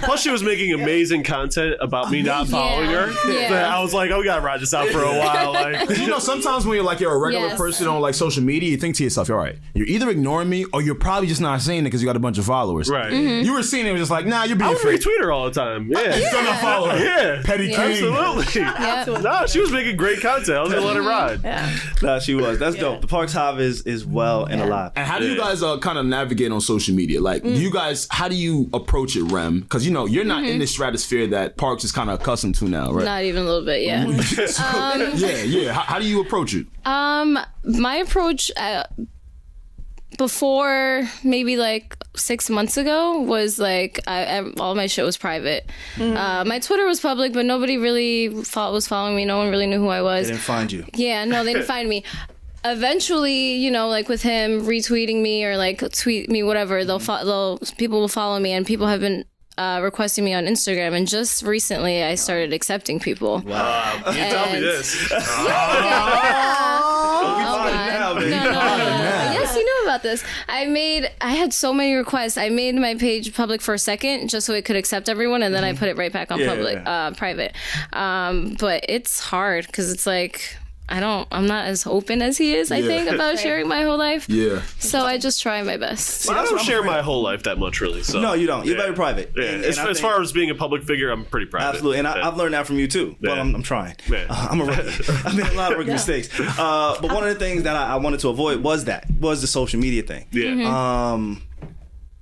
Plus, she was making amazing content about me not following her. Yeah. I was like, oh, we gotta ride this out for a while. Like, sometimes when you're a regular person on social media, you think to yourself, all right, you're either ignoring me or you're probably just not seeing it because you got a bunch of followers. Right. Mm-hmm. You were seeing it, was just like, nah, you're being I would fake. retweet her all the time. Yeah. You still not follow her. Yeah. Petty king. Absolutely. No, she was making great content. I was gonna let it ride. Nah, she was. That's dope. The Parks Hive is well and alive. And how do you guys kind of navigate on social media? Like, how do you approach it, Rem? Because, you're not in the stratosphere that Parks is kind of accustomed to now, right? Not even a little bit, yeah. Yeah. How do you approach it? My approach before maybe 6 months ago was all my shit was private. My Twitter was public, but nobody really was following me. No one really knew who I was. They didn't find you. Yeah, no, they didn't find me. Eventually, with him retweeting me or tweet me, whatever, people will follow me, and people have been requesting me on Instagram, and just recently I started accepting people. Wow, you tell me this. Yes, you know about this. I had so many requests. I made my page public for a second just so it could accept everyone, and then I put it right back on private. But it's hard because it's I'm not as open as he is, I think, about sharing my whole life. Yeah. So I just try my best. I don't share my whole life that much, really. So. No, you don't. You're very private. Yeah. As far as being a public figure, I'm pretty private. Absolutely. And I've learned that from you, too. Well, I'm trying. I'm a rookie. I made a lot of rookie mistakes. But one of the things that I wanted to avoid was the social media thing. Yeah.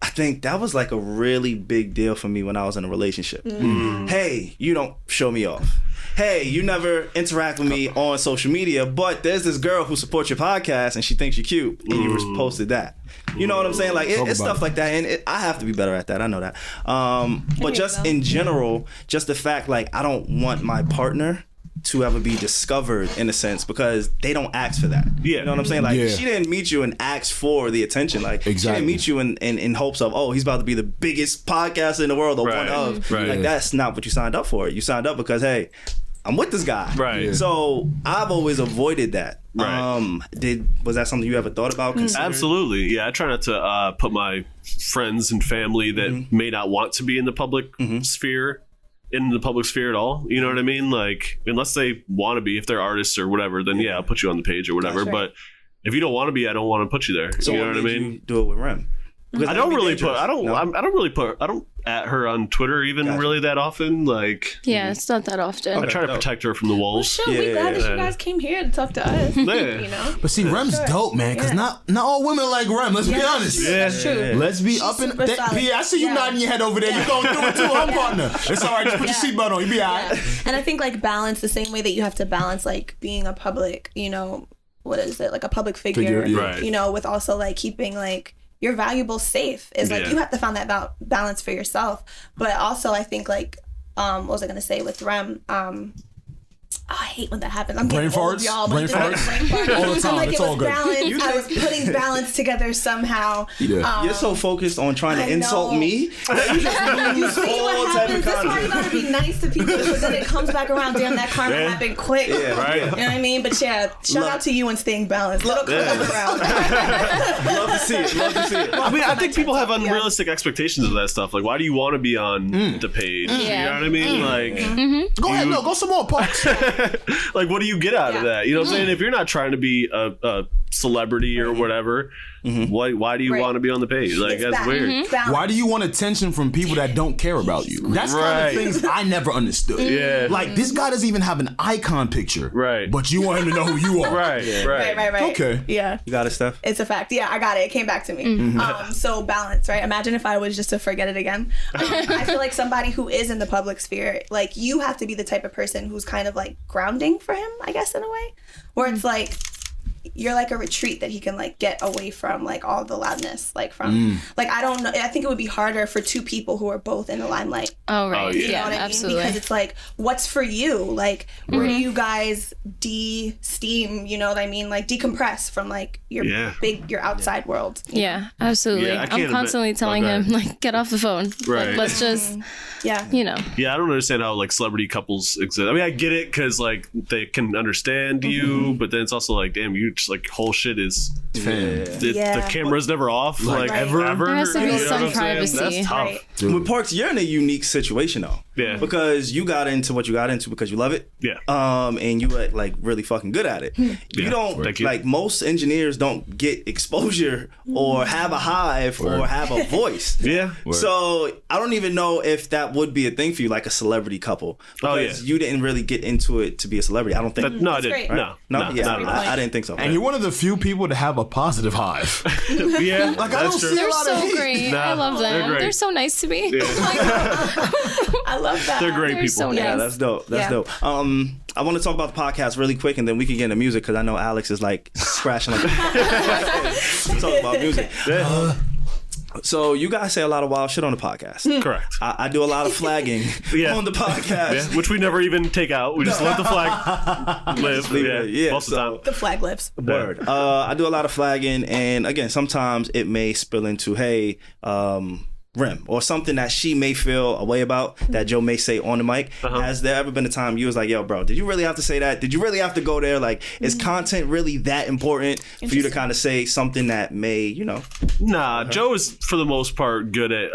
I think that was a really big deal for me when I was in a relationship. Hey, you don't show me off. Hey, you never interact with me on social media, but there's this girl who supports your podcast and she thinks you're cute, and you posted that. You know what I'm saying? It's stuff like that, and I have to be better at that. I know that. But just in general, just the fact I don't want my partner to ever be discovered, in a sense, because they don't ask for that. Yeah. You know what I'm saying? She didn't meet you and ask for the attention. She didn't meet you in hopes of, he's about to be the biggest podcaster in the world, or one of. That's not what you signed up for. You signed up because, hey, I'm with this guy. Right. So I've always avoided that. Right. Was that something you ever thought about? Absolutely. Yeah. I try not to put my friends and family that may not want to be in the public sphere in the public sphere at all. You know what I mean? Unless they want to be, if they're artists or whatever, then I'll put you on the page or whatever. Right. But if you don't want to be, I don't want to put you there. So you know what I mean? You do it with Rem. I don't at her on Twitter even really that often. It's not that often. I try to protect her from the wolves. Well, we're glad that you guys came here to talk to us. But see, Rem's dope, man, because not all women like Rem. Let's be honest. Yeah, that's true. Let's be up in. Pierre, I see you nodding your head over there. You going through it too, huh, partner? It's all right. Just put your seatbelt on. You be all right. And I think balance the same way that you have to balance being a public, what is it, a public figure, with also keeping your valuables safe is you have to find that balance for yourself. But also I think what was I gonna say with Rem? I hate when that happens. I'm brain farts, y'all. Brain farts all the time. It's all good. Balance. I was putting balance together somehow. Yeah. You're so focused on trying to insult me that you just you see what happens. That's why you gotta be nice to people, because then it comes back around. Damn, that karma happened quick. Yeah, right. You know what I mean? But shout out to you and staying balanced. It'll come around. Love to see it. I mean, I think people have unrealistic expectations of that stuff. Why do you want to be on the page? You know what I mean? Go ahead, go some more, Parks. What do you get out of that? You know what I'm saying? If you're not trying to be a celebrity or whatever, why do you want to be on the page? That's weird. Why do you want attention from people that don't care about you? That's kind of things I never understood. Yeah. This guy doesn't even have an icon picture. Right. But you want him to know who you are. Right. Okay. Yeah. You got it, Steph? It's a fact. Yeah, I got it. It came back to me. So balance, right? Imagine if I was just to forget it again. I feel like somebody who is in the public sphere, you have to be the type of person who's kind of grounding for him, I guess, in a way. Where it's you're like a retreat that he can like get away from like all the loudness, like from like I don't know. I think it would be harder for two people who are both in the limelight. Oh right, You know what I mean? absolutely. Because it's like, what's for you? Like, where do you guys de-steam? You know what I mean? Like decompress from like your your outside world. Yeah, absolutely. Yeah, I can't I'm constantly telling him like, get off the phone. Right. Like, let's just, you know. Yeah, I don't understand how like celebrity couples exist. I mean, I get it because like they can understand you, but then it's also like, damn, you just like whole shit is the camera's never off, like ever. There has to be some privacy. That's tough. Right. With Parks, you're in a unique situation though. Yeah. Because you got into what you got into because you love it. Yeah. And you were like really fucking good at it. You don't like most engineers don't get exposure or have a hive or have a voice. Yeah. So I don't even know if that would be a thing for you, like a celebrity couple. Because you didn't really get into it to be a celebrity. I don't think. No, I didn't. Right? No, I didn't think so. And you're one of the few people to have a positive hive. Yeah, Like I don't see a They're lot of so hate. great. Nah, I love them. they're great. They're so nice to me. I love that. They're great people. so Yeah, nice. that's dope. That's Yeah. dope. I want to talk about the podcast really quick, and then we can get into music because I know Alex is like scratching like talk about music. So you guys say a lot of wild shit on the podcast. Correct. I do a lot of flagging on the podcast. Which we never even take out. We just let the flag live. Yeah, Most of the time. The flag lives. Word. I do a lot of flagging, and again, sometimes it may spill into, hey, Rem, or something that she may feel a way about that Joe may say on the mic. Has there ever been a time you was like, yo, bro, did you really have to say that? Did you really have to go there? Like, is content really that important for you to kind of say something that may, you know? Nah, Joe is for the most part good at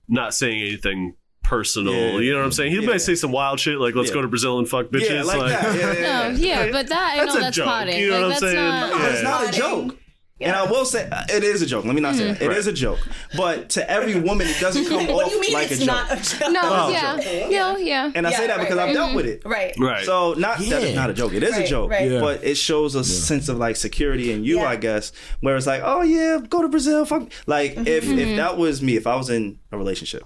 not saying anything personal. Yeah. You know what I'm saying? He might say some wild shit like, let's go to Brazil and fuck bitches. Yeah, like that. No, but that I know a that's joke. potting. You know like, what I'm that's saying? not. It's not a joke. And I will say, it is a joke. Let me not say that. It is a joke. But to every woman, it doesn't come What off do you mean like it's a joke. not a joke? No, Oh, yeah. And I say that because I've dealt with it. Right. Right. So that it's not a joke. It is a joke. Right. Yeah. But it shows a sense of like security in you, I guess, where it's like, oh yeah, go to Brazil. Fuck. Like if that was me, if I was in a relationship,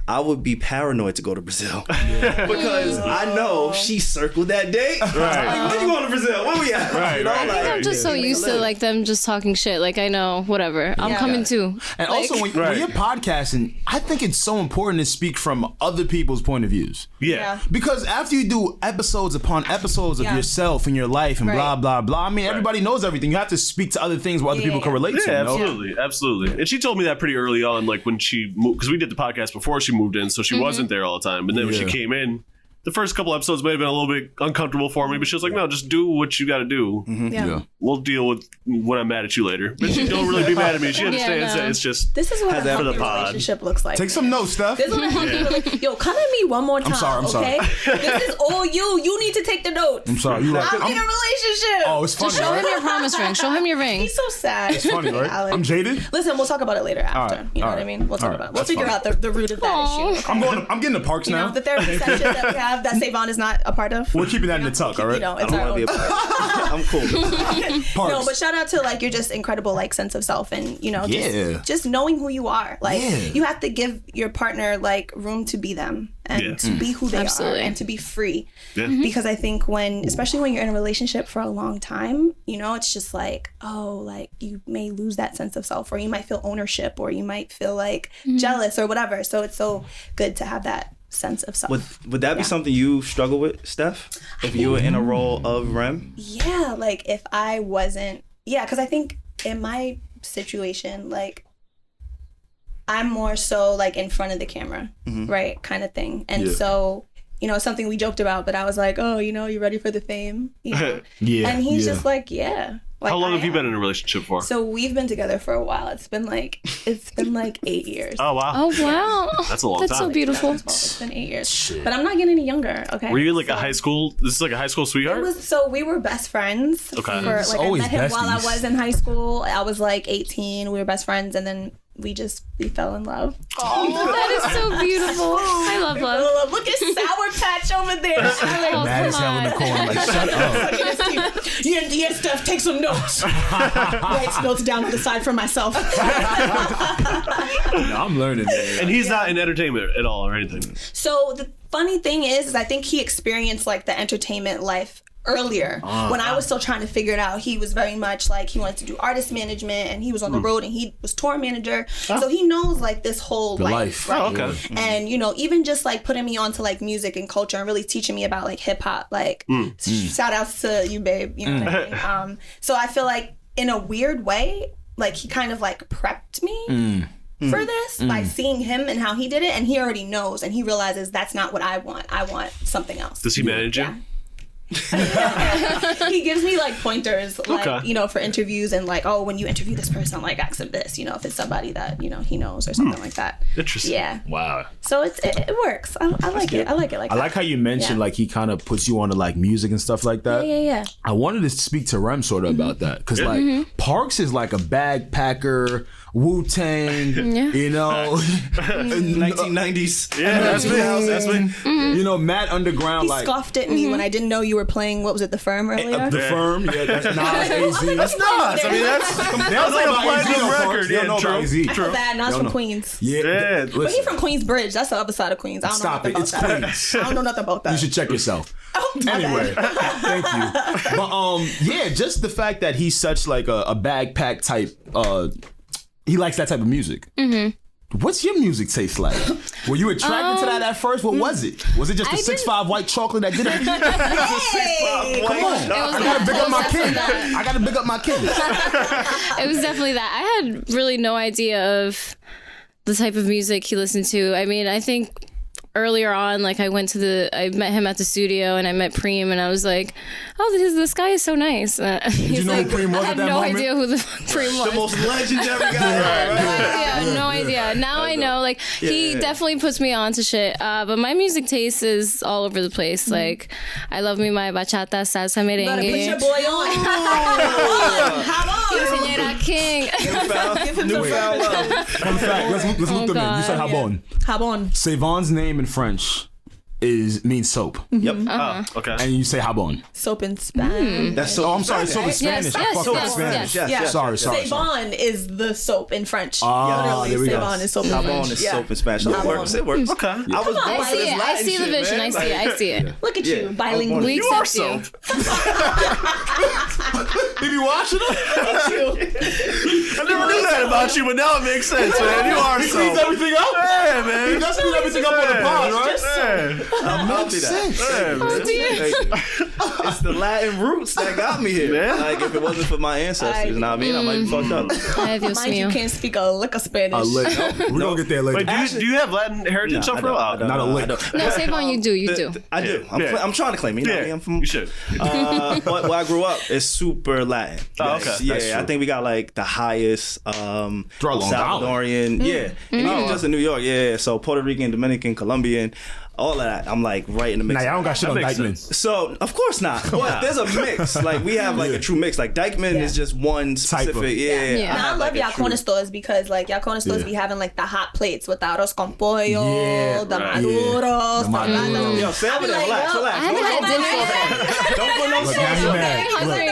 I would be paranoid to go to Brazil because I know she circled that date. Right. Like, when you going to Brazil? Where we at? Right. You know, I think I'm just so used to like them just talking shit. Like I know, whatever. I'm coming too. And also, when you're podcasting, I think it's so important to speak from other people's point of views. Yeah. Because after you do episodes upon episodes of yourself and your life and blah, blah, blah, I mean, everybody knows everything. You have to speak to other things where other people can relate to. Yeah, you know? absolutely, absolutely. And she told me that pretty early on, like when she moved, because we did the podcast before she moved in, so she wasn't there all the time. But then when she came in, the first couple episodes may have been a little bit uncomfortable for me, but she was like, no, just do what you got to do. Yeah. We'll deal with when I'm mad at you later. But she don't really be mad at me. She understands that it's just This is what a for the healthy pod. relationship looks like. Take some notes, Steph. This is what a healthy relationship. Yo, come at me one more time. I'm sorry. This is all you. You need to take the notes. I'm sorry. You I'm in a relationship. Oh, it's funny, Show him right? your promise ring. Show him your ring. He's so sad. It's funny, right? Alex. I'm jaded. Listen, we'll talk about it later after. right, You know all what I right, mean? We'll talk all about it. right, We'll that's figure fine. out the root of that issue. I'm getting to Parks You now. know, the therapy session that we have that SaVon is not a part of. We're keeping that in the tuck, all right? You know, I it's don't our want to be own. a part. I'm cool. Parks. No, but shout out to like your just incredible like sense of self and you know just knowing who you are. Like you have to give your partner like room to be them and to be who they are and to be free. Yeah. Because I think especially when you're in a relationship for a long time, you know, it's just like, oh, like you may lose that sense of self or you might feel ownership or you might feel like jealous or whatever. So it's so good to have that sense of self. Would that be something you struggle with, Steph? If you were in a role of Rem? Yeah, like if I wasn't, because I think in my situation, like I'm more so like in front of the camera, right, kind of thing. And so, you know, something we joked about, but I was like, oh, you know, you ready for the fame? You know? And he's just like, yeah. Like, how long have you been in a relationship for? So we've been together for a while. It's been like 8 years. Oh wow. Oh wow. That's a long That's time. so beautiful. It's been 8 years. But I'm not getting any younger, okay? Were you in like a high school? This is like a high school sweetheart? So we were best friends. Okay. Like I met him while I besties. was in high school. I was like 18. We were best friends, and then we fell in love. That is so beautiful. I love love. Look at Sour Patch over there. Oh, Mad as hell in the corner, like, shut up. Yeah, Steph, take some notes. Write notes down on the side for myself. No, I'm learning, man. And he's not in entertainment at all or anything. So the funny thing is I think he experienced like the entertainment life earlier. When I was still trying to figure it out, he was very much like he wanted to do artist management, and he was on the road, and he was tour manager. So he knows like this whole life. Right? Oh, okay. And you know, even just like putting me onto like music and culture and really teaching me about like hip hop. Like shout outs to you, babe. You know what I mean? So I feel like in a weird way, like he kind of like prepped me for this by seeing him and how he did it, and he already knows, and he realizes that's not what I want. I want something else. Does he manage you? He gives me like pointers, like you know, for interviews, and like, oh, when you interview this person, like ask him this, you know, if it's somebody that you know he knows or something like that. Interesting. Yeah. Wow. So it works. I like it. I like it. Like I like how you mentioned like he kind of puts you on to like music and stuff like that. Yeah. I wanted to speak to Rem sort of about that because like Parks is like a bagpacker, Wu-Tang, you know, 1990s. Yeah, that's me. That's me. You know, mad underground. he like scoffed at me when I didn't know you were playing. What was it, The Firm earlier? The Firm, that's Nas, AZ. That's Nas. I mean, that's like a platinum record. They don't know about AZ. I feel bad. Nas from Queens. Yeah. But he from Queensbridge. That's the other side of Queens. I don't Stop know it. nothing It's about that. Queens. I don't know nothing about that. You should check yourself. My Anyway, bad. thank you. But yeah, just the fact that he's such like a backpack type. He likes that type of music. What's your music taste like? Were you attracted to that at first? What was it? Was it just the 6'5" white chocolate that did it? Hey! Come on, I gotta big up my kid. I gotta big up my kid. It was definitely that. I had really no idea of the type of music he listened to. I mean, I think earlier on, like I met him at the studio, and I met Preem, and I was like, oh, this guy is so nice. Did you know who Preem was I at had that no moment? idea who the fuck Preem was. The most legendary guy. No idea. Now I know. Like he definitely puts me on to shit. But my music taste is all over the place. Like I love me my bachata, salsa, Better put your merengue. boy on. How on? Quinceañera King. Newfound love. Fun fact. Let's look them in. You said Habon. Habon. SaVon's name in French means soap, Yep. Okay. and you say Habon. Soap in Spanish. That's so. Oh, I'm sorry, soap in Spanish. I fucked up Spanish. Yeah. Sorry. SaVon is the soap in French. Ah, there we go. SaVon is soap in Habon French. is soap in Spanish. It works. It works. Okay. I was born I see with it. I Latin see the shit, vision. man. I see it. Look at you, bilingual. We You are accept you. soap. Did you watch it? I never knew that about you, but now it makes sense, man. You are He soap. cleans everything up. Yeah, man. He does clean everything up on the pod, right? I'll do that. Sense. It's the Latin roots that got me here. Man. Like if it wasn't for my ancestors, you know what I mean? I might be fucked up. Ay, Dios Mind you mío. can't speak a lick of Spanish. We're gonna get there later. Wait, do you have Latin heritage up for I don't. Not a lick. No, SaVon, you do. You do. I do. Yeah. I'm trying to claim it. You know what I mean? I'm from. You should. But where I grew up is super Latin. Oh, okay. Yeah, That's true. I think we got like the highest Long Salvadorian. Yeah, and even just in New York. Yeah, so Puerto Rican, Dominican, Colombian, all of that. I'm like right in the mix. Nah, I don't got shit on makes Dykeman. So of course not. But there's a mix. Like we have like a true mix. Like Dykeman is just one Type of- specific. Yeah. Now, I have, love like, a true- Yacona stores because like Yacona stores be having like the hot plates with the arroz con pollo, Yeah, the right. maduros, The maduros. Yo, stay over there. like, Relax, yo, relax. I haven't had dinner yet. Don't put no Look, sauce now he on mad. there. Hungry.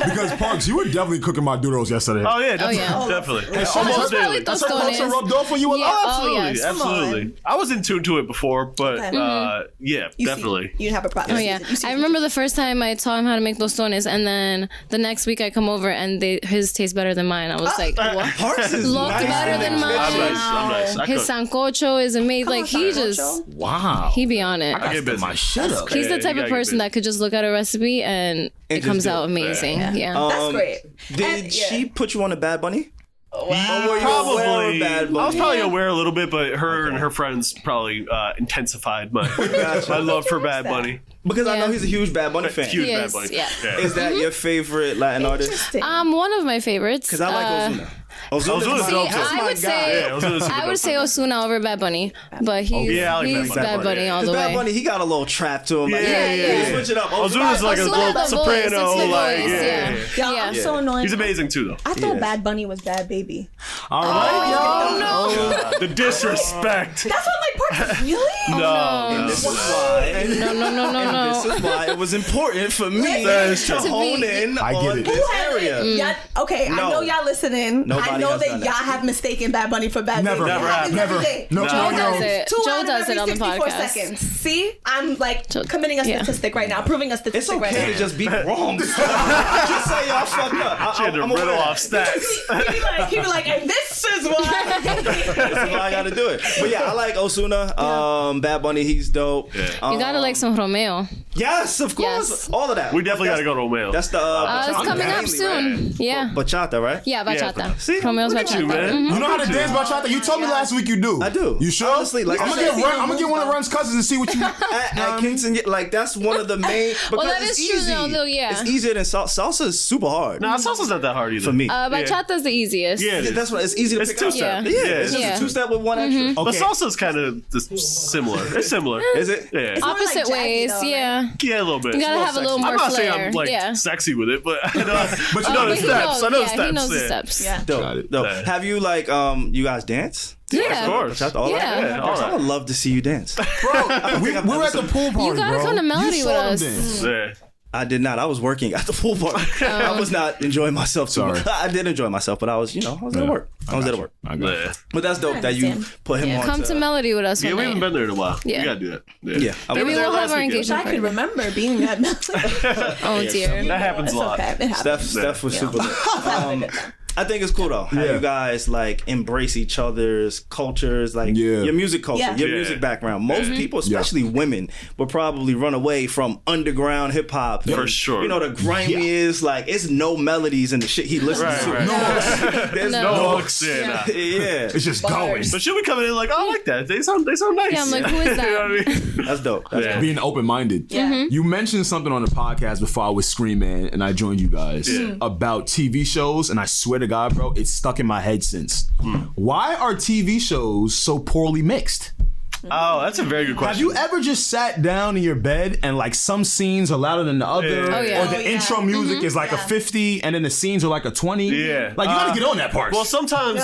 Because Parks, you were definitely cooking my doodles yesterday. Oh yeah, definitely. yeah. Definitely. Almost Almost probably daily. That's how culture tostones. rubbed off on you a Yeah. lot. Oh, Absolutely, yes. absolutely. I was in tune to it before, but Okay. yeah, You definitely. See, you have a problem. Oh yeah, I remember the first time I taught him how to make tostones, and then the next week I come over and his taste better than mine. I was like, what? Parks is Looked nice better in than the mine. kitchen. I'm nice. I His cook. sancocho is amazing. Come Like on, he Sancocho. just Wow. he be on it. I get get my business. shit up. He's the Yeah, type you of gotta person get that could just look at a recipe and it just comes do out it. amazing. Yeah. That's great. Did And- she put you on a Bad Bunny? Or were you aware Probably. of Bad Bunny? I was probably aware a little bit, but her and her friends probably intensified my love for Bad Bunny. Because I know Yeah. he's a huge Bad Bunny fan. Huge He Bad is, Bunny. yeah. Is that your favorite Latin artist? Interesting. One of my favorites. Because I like Ozuna. Ozuna's Ozuna's dope, too. that's I my would guy. say Yeah, Ozuna's super I would dope. say Ozuna over Bad Bunny, but he's Yeah, I like he's Bad Bad Bunny. Bunny all the Because Bad way. Bunny, he got a little trap to him. Like, yeah. Switch it up. Ozuna's like a Ozuna, little the voice, soprano. it's the Like, voice, yeah. Y'all, Yeah. I'm so annoying. He's amazing too, though. I thought Bad Bunny was Bad Baby. All right, Oh, no. The disrespect. That's what I'm like. parts? Really? And this is why. No. This is why it was important for me Listen, to hone in I get on it. this area. Okay, I know y'all listening. Nobody I know has that done y'all have mistaken Bad Bunny for Bad Never. Bunny. Never It happens have. every day. No. Joe does it. 2 Joe out of does it every on the 64 podcast. seconds. See? I'm like committing a statistic right now, proving a It's statistic right okay now. to just be wrong. Just say y'all fucked up. She had to I'm riddle aware. off stats. He be like, and this is why. This is why I gotta do it. But yeah, I like Ozuna. Bad Bunny, he's dope. You gotta like some Romeo. Yes, of course. Yes. All of that. We definitely got to go to Romeo. That's the It's coming up mainly, soon. right? Yeah. Bachata, right? Yeah, bachata. See? Romeo's Look at you, bachata. man. You know how to dance bachata? You told me last week you do. I do. You sure? Honestly, like I'm I gonna said, get I'm gonna get one of Run's cousins and see what you. at Kingston, like that's one of the main. Because that it's is true, easy. though, yeah. It's easier than salsa. Salsa is super hard. Nah, salsa's not that hard either. for me. Bachata's the easiest. Yeah, it Yeah, is. that's what it's easy to It's pick up. two-step. Yeah, it's just Yeah. a 2-step with one extra. But salsa's kind of similar. It's similar. Is it? Yeah. more Opposite like jazzy, ways, though, yeah. Yeah, a little bit. You gotta have a little more I'm not flair. saying I'm like yeah. sexy with it, but I know, but Oh, know the but he steps. knows, I know the yeah, steps. he knows the steps. Yeah. Dope. Got it. Dope. Yeah. Have you like you guys dance? Yeah. Of course. That's all Yeah. right. Yeah, all I right. would love to see you dance. Bro, we were at the pool party. You gotta bro. come to Melody You with saw them us. dance. Yeah. I did not. I was working at the pool party. I was not enjoying myself too Sorry. much. I did enjoy myself, but I was at work. I was at work. I got Yeah. But that's dope that you understand. put him on. Come to Melody with us Yeah, one we night. haven't been there in a while. Yeah. We gotta do that. Yeah. I Maybe was we'll there have last our weekend. engagement I party. could remember being at Melody. Oh dear. That happens It's a lot. okay. It happens. Steph was super lit. I think it's cool though how Yeah. you guys like embrace each other's cultures, like Yeah. your music culture, Yeah. your Yeah. music background. Most people, especially women, will probably run away from underground hip hop. For sure. You know the grimiest, like it's no melodies in the shit he listens to. Right. No, There's No. No hooks in. yeah, it's just Bars. going. But she'll be coming in like, oh, I like that. They sound nice. Yeah, I'm like, who is that? You know what I mean? that's dope. That's Yeah. dope. Being open-minded. Yeah. You mentioned something on the podcast before I was screaming and I joined you guys about TV shows, and I swear to God, bro, it's stuck in my head since. Why are TV shows so poorly mixed? Oh, that's a very good question. Have you ever just sat down in your bed and like some scenes are louder than the other, Yeah. Oh, yeah. or the Oh, yeah. intro music is like a Yeah. 50 and then the scenes are like a 20? Yeah. Like you gotta get on that part. Well, sometimes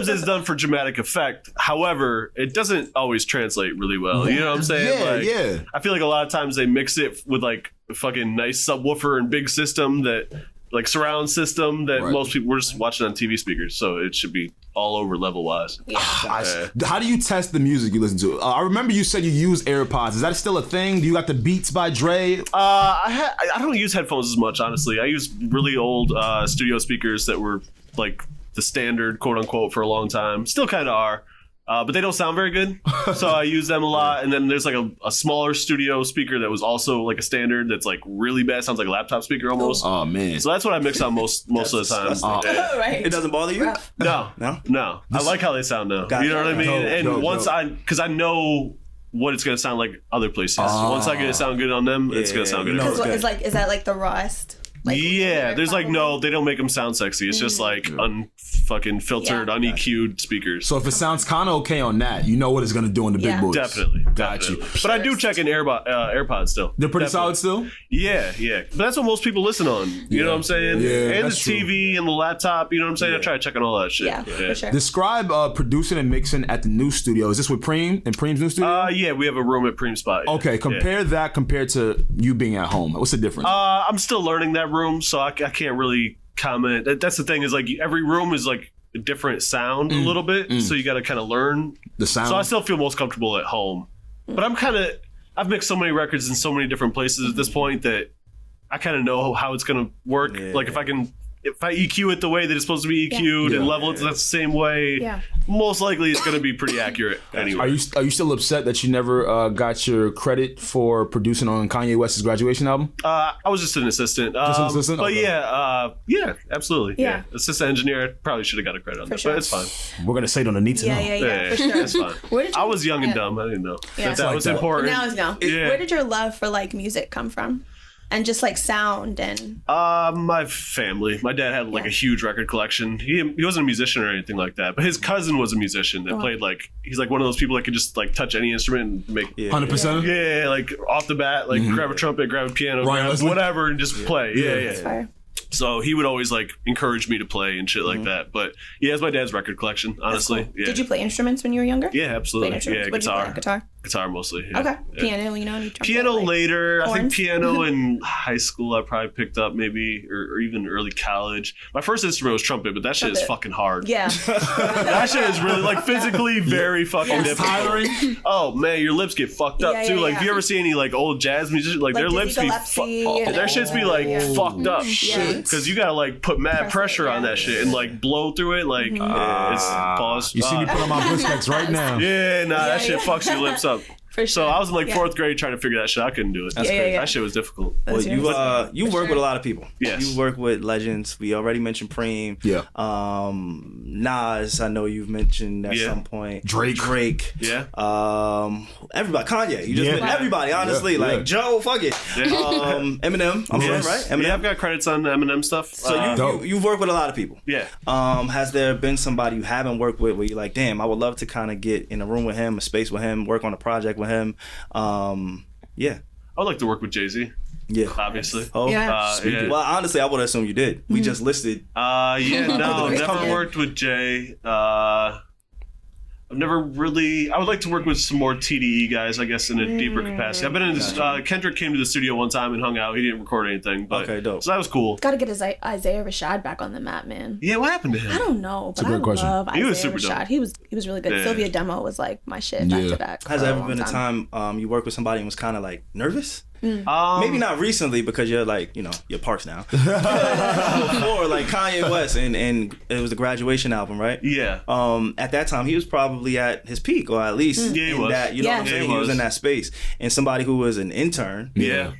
it's done for dramatic effect. However, it doesn't always translate really well. You know what I'm saying? Yeah, like, yeah. I feel like a lot of times they mix it with like a fucking nice subwoofer and big system that like surround system that Right. most people were just watching on TV speakers. So it should be all over level wise. How do you test the music you listen to? I remember you said you use AirPods. Is that still a thing? Do you got the Beats by Dre? I don't use headphones as much, honestly. I use really old studio speakers that were like the standard, quote unquote, for a long time. Still kind of are. But they don't sound very good, so I use them a lot. And then there's like a smaller studio speaker that was also like a standard that's like really bad. Sounds like a laptop speaker almost. Oh man. So that's what I mix on most of the time. disgusting. Yeah. Right. It doesn't bother you? No, No? no. I like how they sound now. Gotcha. You know what I mean? Dope, And dope, once dope. because I know what it's gonna sound like other places. Once I get it sound good on them, it's gonna sound good. No, everywhere. it's good. Is that like the rawest? Like, Yeah, there's like no, they don't make them sound sexy. It's just like unfucking filtered, Yeah. uneq'd speakers. So if it sounds kind of okay on that, you know what it's gonna do in the big Yeah. boys. Definitely, Got definitely. you. But I do check in AirPods still. They're pretty Definitely. solid still. Yeah, yeah. But that's what most people listen on. You know what I'm saying? Yeah, and the that's true. TV and the laptop. You know what I'm saying? I try to check on all that shit. Yeah, for sure. Describe producing and mixing at the new studio. Is this with Preem and Preem's new studio? Yeah, we have a room at Preem Spot. yeah. Okay, compare that compared to you being at home. What's the difference? I'm still learning that room, so I can't really comment. That's the thing is like every room is like a different sound a little bit, so you got to kind of learn the sound. So I still feel most comfortable at home, but I've mixed so many records in so many different places at this point that I kind of know how it's gonna work. Yeah. Like if I EQ it the way that it's supposed to be EQ'd and level it the same way, Yeah. most likely it's gonna be pretty accurate anyway. Are you still upset that you never got your credit for producing on Kanye West's graduation album? I was just an assistant. Just an assistant? But Okay. yeah, absolutely. Yeah. Assistant engineer. I probably should have got a credit on that, sure. but it's fine. We're gonna say it on the need to know. Yeah, for sure. It's fine. Where did you- I was young and yeah. dumb. I didn't know Yeah. that like was that. important. Now is now. Yeah. Where did your love for like music come from? And just like sound and My family. My dad had like a huge record collection. He wasn't a musician or anything like that, but his cousin was a musician that played like he's like one of those people that could just like touch any instrument and make 100%. yeah, like off the bat, like grab a trumpet, grab a piano, Ryan grab Leslie? whatever, and just play. Yeah, that's fire. So he would always like encourage me to play and shit like that. But yeah, it's my dad's record collection, honestly. Cool. Yeah. Did you play instruments when you were younger? Yeah, absolutely. Yeah, What did you play? Guitar? Guitar mostly. Yeah. Okay. Yeah. Piano, you know? Any Piano like later. horns? I think piano in high school I probably picked up maybe, or even early college. My first instrument was trumpet, but that shit is fucking hard. Yeah. That shit is really like physically very fucking difficult. Tiring. Oh man, your lips get fucked up too. Like if you ever see any like old jazz musicians, like their lips be their shits be like fucked up because you gotta like put mad pressure on that shit and like blow through it. Like it's pause. You see me put on my Blistex right now. Yeah, nah, that shit fucks your lips up. For sure. So I was in like 4th grade trying to figure that shit out. I couldn't do it. That's crazy. That shit was difficult. Well, you work with a lot of people. Yes. You work with legends. We already mentioned Preem. Yeah. Nas, I know you've mentioned at some point. Drake. Yeah. Everybody. Kanye. You just mentioned everybody, honestly. Like Joe, fuck it. Eminem, I'm sure, right? Eminem. Yeah, I've got credits on the Eminem stuff. So you've worked with a lot of people. Yeah. Has there been somebody you haven't worked with where you're like, damn, I would love to kind of get in a room with him, a space with him, work on a project with him? Yeah. I would like to work with Jay-Z. Yeah. Obviously. Oh, yeah. Well, honestly, I would assume you did. We just listed. Yeah, no, never worked with Jay. I've never really. I would like to work with some more TDE guys, I guess, in a deeper capacity. I've been in this. Kendrick came to the studio one time and hung out. He didn't record anything, but okay, dope. So that was cool. Got to get Isaiah Rashad back on the map, man. Yeah, what happened to him? I don't know, but a good question. love Isaiah He was super Rashad. dope. He was really good. Yeah. Sylvia Demo was like my shit back to back. Has there ever been a time you worked with somebody and was kind of like nervous? Maybe not recently because you're like, you're Parks now. Before, like Kanye West and it was the Graduation album, right? Yeah. At that time, he was probably at his peak, or at least in that, you know what I'm saying? He was in that space. And somebody who was an intern,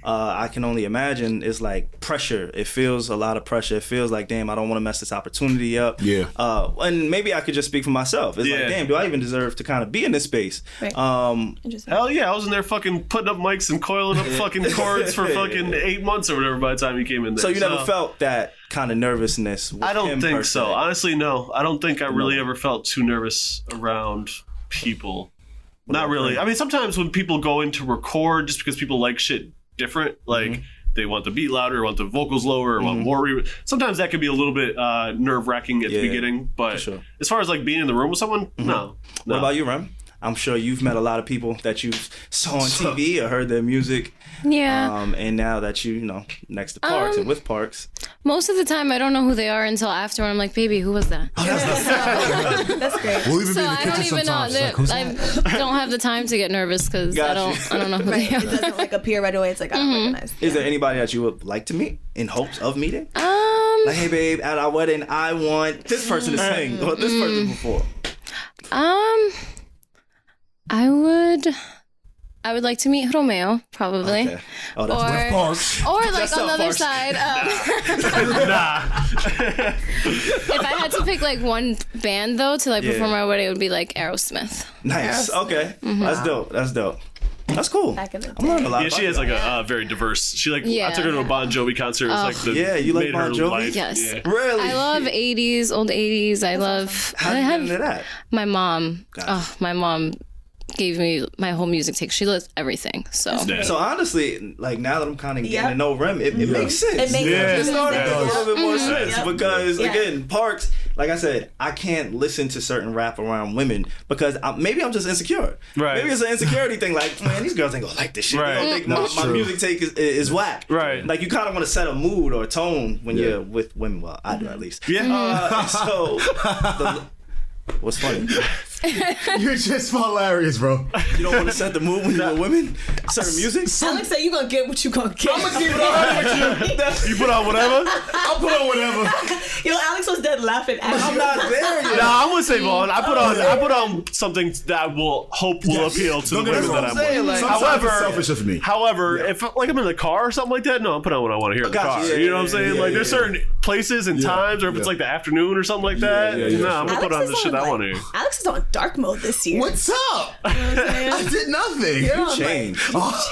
I can only imagine it's like pressure. It feels a lot of pressure. It feels like, damn, I don't want to mess this opportunity up. Yeah. And maybe I could just speak for myself. It's like, damn, do I even deserve to kind of be in this space? Right. Hell yeah, I was in there fucking putting up mics and coiling up fucking chords for fucking 8 months or whatever by the time you came in there. So you never felt that kind of nervousness with I don't him think per so. se? Honestly, no. I don't think I really ever felt too nervous around people. Not really. I mean, sometimes when people go in to record just because people like shit different, like they want the beat louder, or want the vocals lower, or want more sometimes that can be a little bit nerve-wracking at the beginning. But as far as like being in the room with someone, no. What about you, Rem? I'm sure you've met a lot of people that you saw on TV or heard their music. Yeah. And now that next to Parks and with Parks. Most of the time, I don't know who they are until after. I'm like, baby, who was that? That's great. We'll even So be in the I don't kitchen even know. sometimes. Like, who's that? I don't have the time to get nervous because I don't know who they It are. doesn't like appear right away. It's like I don't recognize. Is there anybody that you would like to meet in hopes of meeting? Like, hey, babe, at our wedding, I want this person to sing or this person before. I would like to meet Romeo, probably. Okay. Oh, that's Parks. Or like Just on the other Parks. side. If I had to pick like one band though to like perform my wedding, it would be like Aerosmith. nice. Okay. That's dope. That's cool. Back in the I'm learning a lot. Yeah, she has like a very diverse. She like I took her to a Bon Jovi concert. It was like the you like made Bon her Jovi? life. Yes. Yeah. Really? I love 80s, old 80s. I love. How did you get into that? My mom. Gotcha. Oh, my mom gave me my whole music tape. She loves everything. So Yeah. So honestly, like now that I'm kind of getting to know Rem, it makes sense. It makes It's sense. starting to make a little bit more Mm-hmm. sense because again, Parks, like I said, I can't listen to certain rap around women because maybe I'm just insecure. Right. Maybe it's an insecurity thing. Like, man, these girls ain't gonna like this shit. Right. They gonna think That's my true. music take is whack. Right. Like you kind of want to set a mood or a tone when you're with women. Well, I do at least. Yeah. What's funny? You're just hilarious, bro. You don't want to set the mood when you're with women? Certain music? Alex said you gonna get what you gonna get. I'm gonna keep it on with you. You put on whatever. I'll put on whatever. Yo, Alex was dead laughing at I'm you. not there yet. Nah, I'm gonna say Vaughn. I put on something that I will hope will appeal to the Don't get us women that wrong. I'm saying, with. like, Sometimes However, it's selfish of me. However, if like I'm in the car or something like that, no, I'm putting on what I want to hear in the Gotcha, car. yeah, You know what I'm yeah, saying? yeah, Like there's certain places and times, or if it's like the afternoon or something like that. yeah, Nah, I'm gonna put on the is shit I like- want to hear. Alex is on dark mode this year. What's up? I did nothing. You're Change.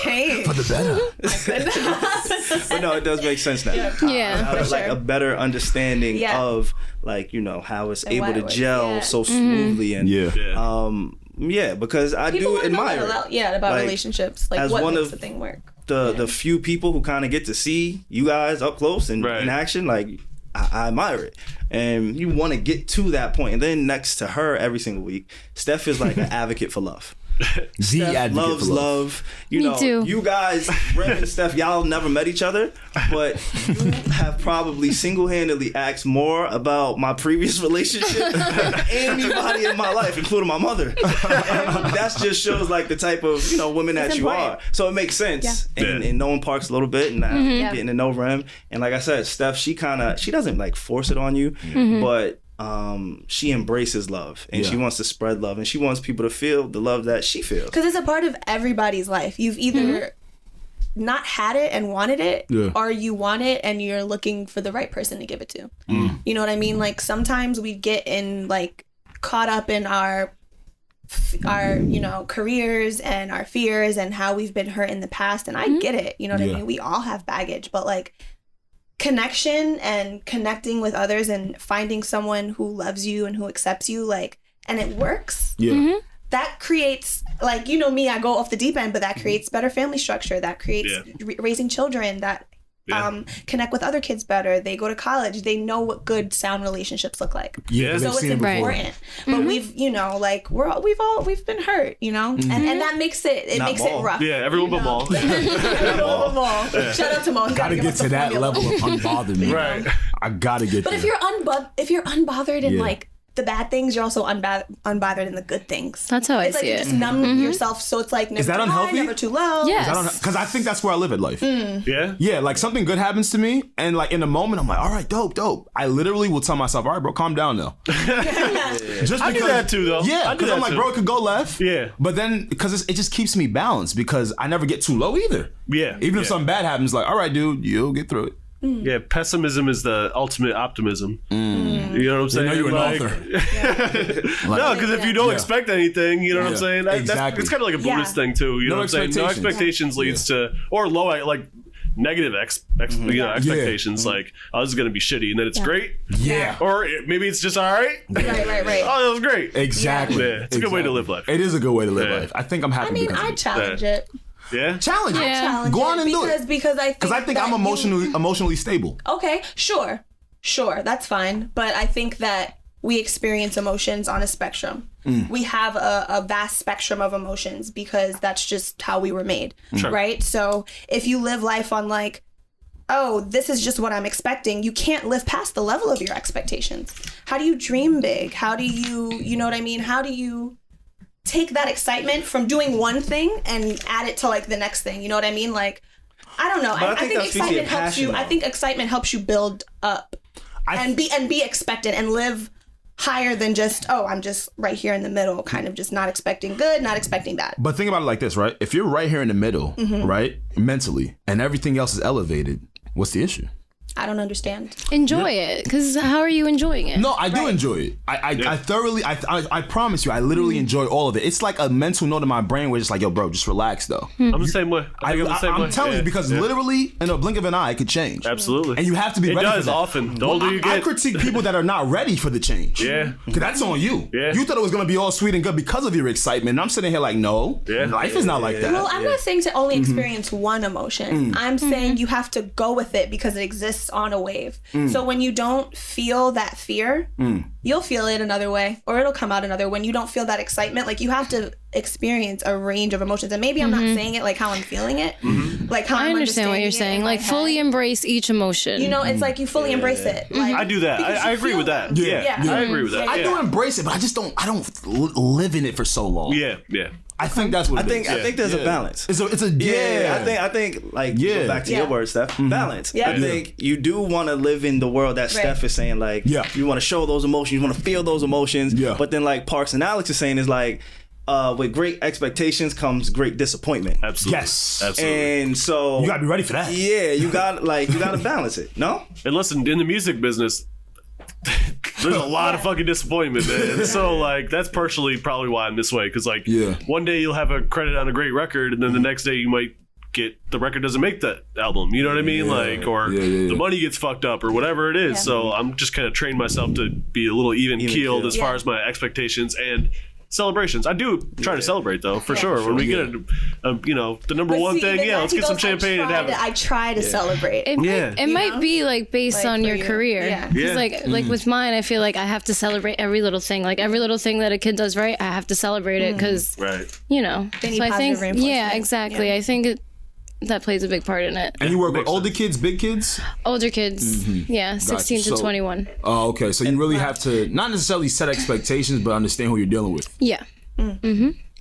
Change. For the better. But no, it does make sense now. yeah. Like sure. a better understanding Yeah. of like how it's able why to it works. gel Yeah. so smoothly and Yeah. because I People do wanna know admire about, it. about Like, relationships. Like as what one makes of- the thing work. the few people who kind of get to see you guys up close and in action, like I admire it. And you want to get to that point. And then next to her every single week, Steph is like an advocate for love. Steph loves love. You know, too. You guys, Rem and Steph, y'all never met each other, but you have probably single-handedly asked more about my previous relationship than anybody in my life, including my mother. And that just shows like the type of, you know, women that you are. So it makes sense. Yeah. And knowing Parks a little bit and getting to know Rem. And like I said, Steph, she doesn't like force it on you, but she embraces love and she wants to spread love and she wants people to feel the love that she feels. Because it's a part of everybody's life. You've either not had it and wanted it, or you want it and you're looking for the right person to give it to. You know what I mean? Like sometimes we get in like caught up in our you know, careers and our fears and how we've been hurt in the past. And I get it. You know what I mean? We all have baggage, but like connection and connecting with others and finding someone who loves you and who accepts you, like, and it works. That creates, like, you know me, I go off the deep end, but that creates better family structure. That creates raising children that connect with other kids better. They go to college. They know what good, sound relationships look like. So it's important. But we've, you know, like we've been hurt, you know, and that makes it makes it rough. Yeah, everyone but Maul. Everyone but Maul. Shout out to Maul. Gotta get to that level of unbothered me. Right. I gotta get. But there. if you're unbothered in like the bad things, you're also unbothered in the good things. That's how I it's see like it. You just numb yourself, so it's like never Is that too unhealthy? high, never too low. Yes. Because I think that's where I live at life. Yeah? Yeah, like something good happens to me, and like in the moment, I'm like, all right, dope. I literally will tell myself, all right, bro, calm down now. Just I do that too, though. Yeah, because I'm like, bro, it could go left. Yeah. But then, because it just keeps me balanced, because I never get too low either. Yeah. Even if something bad happens, like, all right, dude, you'll get through it. Yeah, pessimism is the ultimate optimism. You know what I'm saying? You know you're like, an author. No, because if you don't expect anything, you know what I'm saying? Exactly. It's kind of like a Buddhist thing too. You know what I'm saying? No expectations leads to, or low, like negative expectations. Like, oh, this is gonna be shitty, and then it's great. Yeah. Or maybe it's just all right. Right. Oh, that was great. Exactly. Yeah, it's a good way to live life. It is a good way to live life. I think I'm happy. I mean, I challenge it. Yeah. Challenge it. Challenge Go on it and do it. Because I think I'm emotionally stable. Okay, sure, that's fine. But I think that we experience emotions on a spectrum. We have a vast spectrum of emotions because that's just how we were made, right? So if you live life on like, oh, this is just what I'm expecting, you can't live past the level of your expectations. How do you dream big? How do you know what I mean? How do you take that excitement from doing one thing and add it to like the next thing? You know what I mean? Like, I don't know. I think excitement helps you. I think excitement helps you build up and be expectant and live higher than just, oh, I'm just right here in the middle, kind of just not expecting good, not expecting bad. But think about it like this, right? If you're right here in the middle, right, mentally, and everything else is elevated, what's the issue? I don't understand. Enjoy it, because how are you enjoying it? No, I do enjoy it. I thoroughly, I promise you, I literally enjoy all of it. It's like a mental note in my brain where it's like, yo, bro, just relax though. I'm the same way. I'm telling you, because literally in a blink of an eye, it could change. Absolutely. And you have to be ready for that. It does often. The older you get. I critique people that are not ready for the change. Yeah. Because that's on you. Yeah. You thought it was going to be all sweet and good because of your excitement. And I'm sitting here like, no, life is not like that. Well, I'm not saying to only experience one emotion. I'm saying you have to go with it because it exists on a wave. So when you don't feel that fear, you'll feel it another way, or it'll come out another. When you don't feel that excitement, like you have to experience a range of emotions. And maybe I'm not saying it like how I'm feeling it, like how I understand what you're saying. Like fully embrace each emotion. You know, it's like you fully embrace it. Like, I do that. I agree with that. Yeah. I agree with that. I do embrace it, but I don't live in it for so long. Yeah. I think that's what it is. I think there's a balance. It's a I think like go back to your words, Steph. Balance. I think you do want to live in the world that Steph is saying, like you want to show those emotions, you want to feel those emotions. But then like Parks and Alex is saying is like with great expectations comes great disappointment. Absolutely. Yes. Absolutely. And so you gotta be ready for that. Yeah, you gotta balance it. No? And listen, in the music business, there's a lot of fucking disappointment, man. So like that's partially probably why I'm this way, because like one day you'll have a credit on a great record, and then the next day you might get the record doesn't make that album. You know what I mean? Like, or the money gets fucked up, or whatever it is. So I'm just kind of trained myself to be a little even keeled as far as my expectations and celebrations. I do try to celebrate though, for sure. When we get the number one thing, let's get some champagne and have it. I try to celebrate. It might be like based on your career. Yeah. Like with mine, I feel like I have to celebrate every little thing. Like every little thing that a kid does right, I have to celebrate it because, they need I think, reinforcement. exactly. I think that plays a big part in it. And you work with older kids, big kids? Older kids, 16 to 21. Oh, okay. So you really have to not necessarily set expectations, but understand who you're dealing with. Yeah.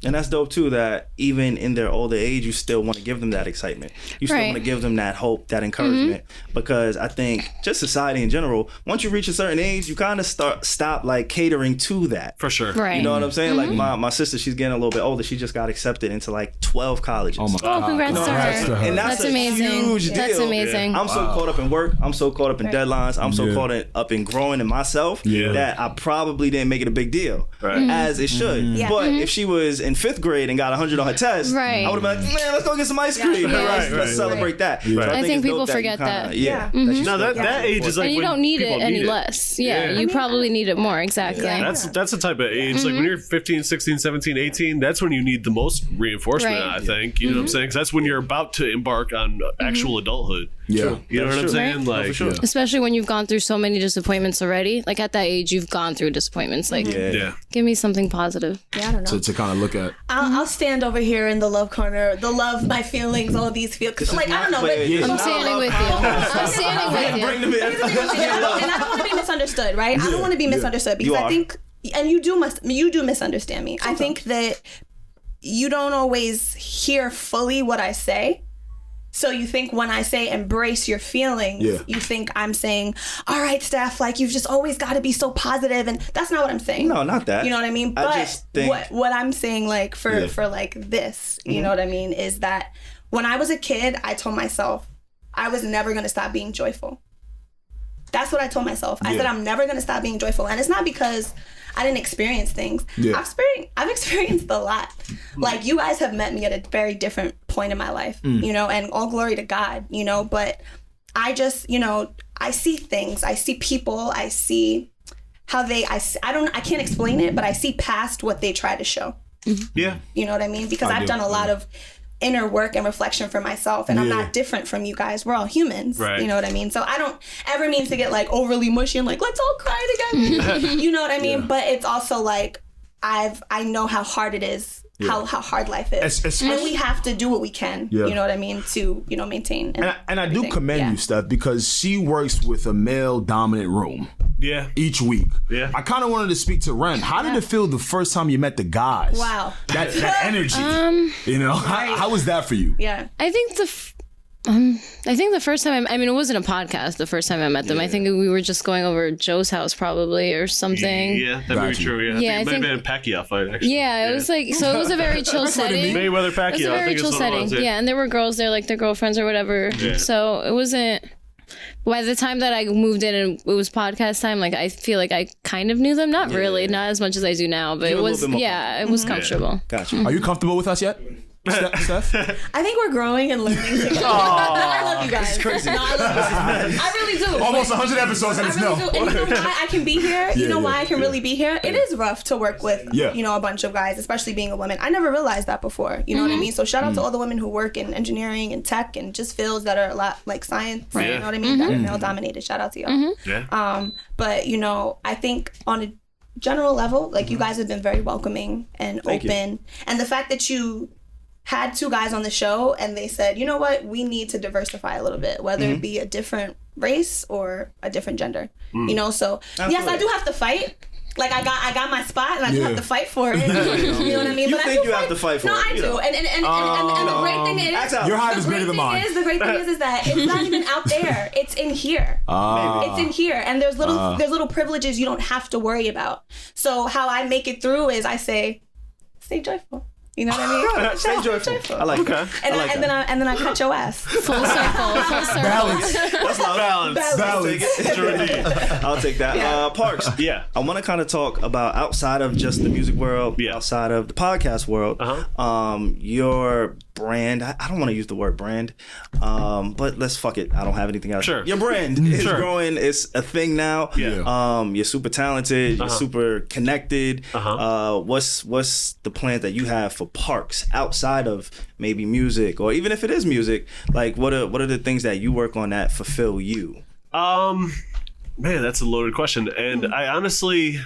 And that's dope too, that even in their older age, you still want to give them that excitement. You still want to give them that hope, that encouragement. Because I think just society in general, once you reach a certain age, you kind of stop like catering to that. For sure. Right. You know what I'm saying? Like my sister, she's getting a little bit older. She just got accepted into like 12 colleges. Oh my God. Oh, congrats to her. And that's amazing. a huge deal. That's amazing. I'm so caught up in work. I'm so caught up in deadlines. I'm so caught up in growing in myself that I probably didn't make it a big deal as it should. But if she was in 5th grade and got 100 on her test, I would have been like, man, let's go get some ice cream. Let's celebrate that. So I think it's people dope that forget that. No, that age is like and you don't need it any less. You probably need it more. Exactly. That's the type of age, like when you're 15, 16, 17, 18, that's when you need the most reinforcement, I think. You know what I'm saying? Because that's when you're about to embark on actual adulthood. Yeah. You know what I'm saying? Like, especially when you've gone through so many disappointments already. Like at that age, you've gone through disappointments. Like, give me something positive. Yeah, I don't know. To kind of look at. I'll stand over here in the love corner, the love, my feelings, all these feelings. Like, I don't know. I'm standing with you. I'm standing with you. And I don't want to be misunderstood, right? I don't want to be misunderstood because I think, and you do misunderstand me. I think that you don't always hear fully what I say. So you think when I say embrace your feelings, you think I'm saying, all right, Steph, like you've just always got to be so positive. And that's not what I'm saying. No, not that. You know what I mean? But I just think... what I'm saying like for like this, you know what I mean, is that when I was a kid, I told myself I was never going to stop being joyful. That's what I told myself. I said, I'm never going to stop being joyful. And it's not because I didn't experience things. I've experienced a lot. Like you guys have met me at a very different point in my life, you know, and all glory to God, you know, but I just, you know, I see things, I see people, I see how I can't explain it, but I see past what they try to show. Yeah. You know what I mean? Because I've done a lot of inner work and reflection for myself, and I'm not different from you guys. We're all humans, you know what I mean? So I don't ever mean to get like overly mushy and like let's all cry together. You know what I mean? But it's also like I know how hard it is, how hard life is, and we have to do what we can. You know what I mean, to maintain. And I do commend you, Steph, because she works with a male dominant room. Each week. I kind of wanted to speak to Ren. How did it feel the first time you met the guys? Wow. That energy. You know, how was that for you? Yeah. I think the first time it wasn't a podcast the first time I met them. I think we were just going over Joe's house probably or something. Yeah, that may be true. Yeah, I think it might have been a Pacquiao fight actually. Yeah, it was like, so it was a very chill setting. Mayweather Pacquiao. It was a very chill setting. Yeah, and there were girls there, like their girlfriends or whatever. So it wasn't. By the time that I moved in and it was podcast time, like I feel like I kind of knew them. Not really, not as much as I do now, but it was it was comfortable. Gotcha. Are you comfortable with us yet, Steph? I think we're growing and learning together. I love you guys. It's crazy. No, I love you guys. I really do. Almost 100 episodes and it's no. And you know why I can be here? You know why I can really be here? It is rough to work with, you know, a bunch of guys, especially being a woman. I never realized that before. You know what I mean? So shout out to all the women who work in engineering and tech and just fields that are a lot like science. You know what I mean? That are male dominated. Shout out to y'all. But you know, I think on a general level, like you guys have been very welcoming and open, and the fact that you had two guys on the show and they said, you know what, we need to diversify a little bit, whether it be a different race or a different gender. You know, so yes, I do have to fight. Like I got my spot and I do have to fight for it. You know what I mean? You think you have to fight for it? No, I do. And the great thing is, your hive is bigger than mine. The great thing is that it's not even out there. It's in here. It's in here, and there's little privileges you don't have to worry about. So how I make it through is I say, stay joyful. You know what I mean? Stay joyful. I like that. And then I cut your ass. Full circle. Balance. That's Balance. I'll take that. Parks. Yeah. I want to kind of talk about outside of just the music world, outside of the podcast world, your brand. I don't want to use the word brand, but let's fuck it. I don't have anything else. Sure. Your brand is growing. It's a thing now. Yeah. You're super talented. You're super connected. What's the plan that you have for Parks outside of maybe music, or even if it is music? Like, what are the things that you work on that fulfill you? Man, that's a loaded question, and I honestly,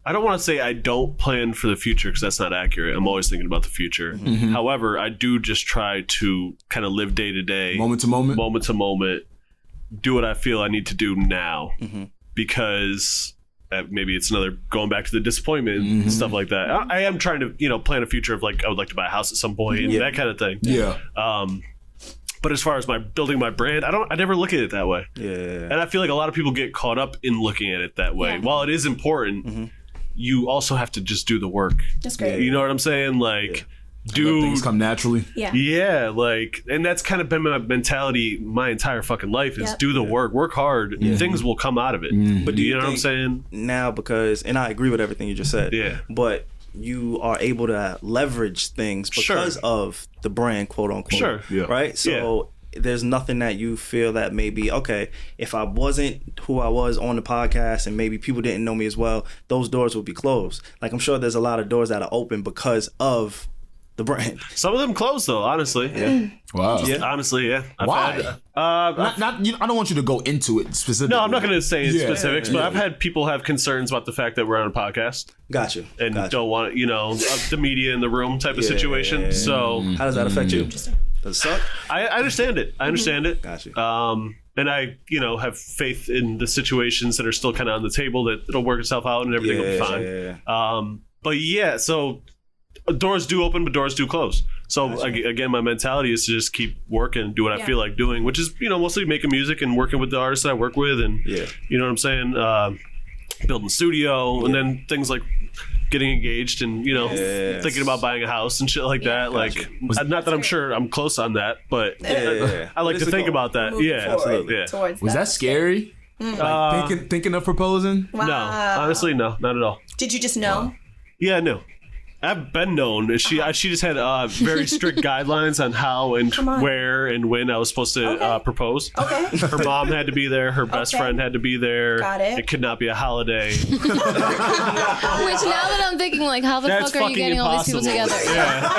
I don't want to say I don't plan for the future because that's not accurate. I'm always thinking about the future. However, I do just try to kind of live day to day, moment to moment, do what I feel I need to do now, because maybe it's another going back to the disappointment and stuff like that. I am trying to, plan a future of like I would like to buy a house at some point and that kind of thing. Yeah. But as far as building my brand, I never look at it that way. Yeah. And I feel like a lot of people get caught up in looking at it that way. Yeah. While it is important, you also have to just do the work. That's great. You know what I'm saying? Like, let things come naturally. Yeah, like, and that's kind of been my mentality my entire fucking life is do the work hard, things will come out of it. But do you know what I'm saying? Now, because, and I agree with everything you just said. Yeah. But you are able to leverage things because of the brand, quote unquote. Sure. Yeah. Right? So there's nothing that you feel that maybe, okay, if I wasn't who I was on the podcast and maybe people didn't know me as well, those doors would be closed. Like, I'm sure there's a lot of doors that are open because of the brand. Some of them closed though, honestly. Yeah. Wow. Honestly, yeah. Why? I don't want you to go into it specifically. No, I'm not going to say specifics, but I've had people have concerns about the fact that we're on a podcast. Gotcha. And don't want, the media in the room type of situation. So how does that affect you? Does it suck? I understand it. Gotcha. And I, have faith in the situations that are still kind of on the table that it'll work itself out and everything will be fine. But yeah, so doors do open, but doors do close. So again, my mentality is to just keep working and do what I feel like doing, which is, mostly making music and working with the artists that I work with. And you know what I'm saying? Building studio and then things like getting engaged and, thinking about buying a house and shit like that. Like, not that I'm sure I'm close on that, but I like to think about that. Absolutely. Yeah. Was that scary? Like thinking of proposing? Wow. No, honestly, no, not at all. Did you just know? Wow. Yeah, I knew. I've been known. She just had very strict guidelines on how and where and when I was supposed to propose. Okay. Her mom had to be there. Her best friend had to be there. Got it. It could not be a holiday. Which now that I'm thinking, like, how the fuck are you getting all these people together? Yeah.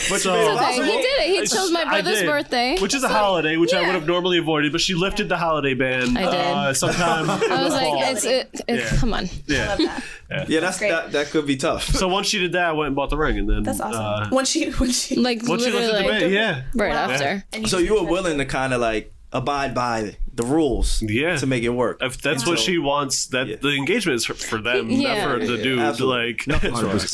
But it's okay. He did it. He chose my brother's birthday, which is a holiday, which I would have normally avoided. But she lifted the holiday ban. I did. Sometime. I was like, come on. Yeah. I love that. That could be tough. So once she did that, I went and bought the ring, and then that's awesome. When she like once she lifted the ban, right after. So you were willing to kind of like abide by the rules, to make it work. If that's what she wants, that the engagement is for them, not for the dude. Absolutely. Like nothing is for us.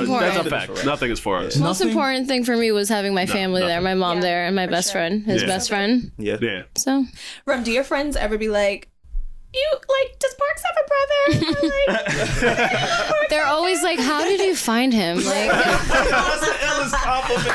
That's a fact. Nothing is for us. The most important thing for me was having my family there, my mom there, and my best friend, his best friend. Yeah. So, Rem, do your friends ever be like, does Parks have a brother? Or like, they're always like, how did you find him? Like, that's the illest compliment.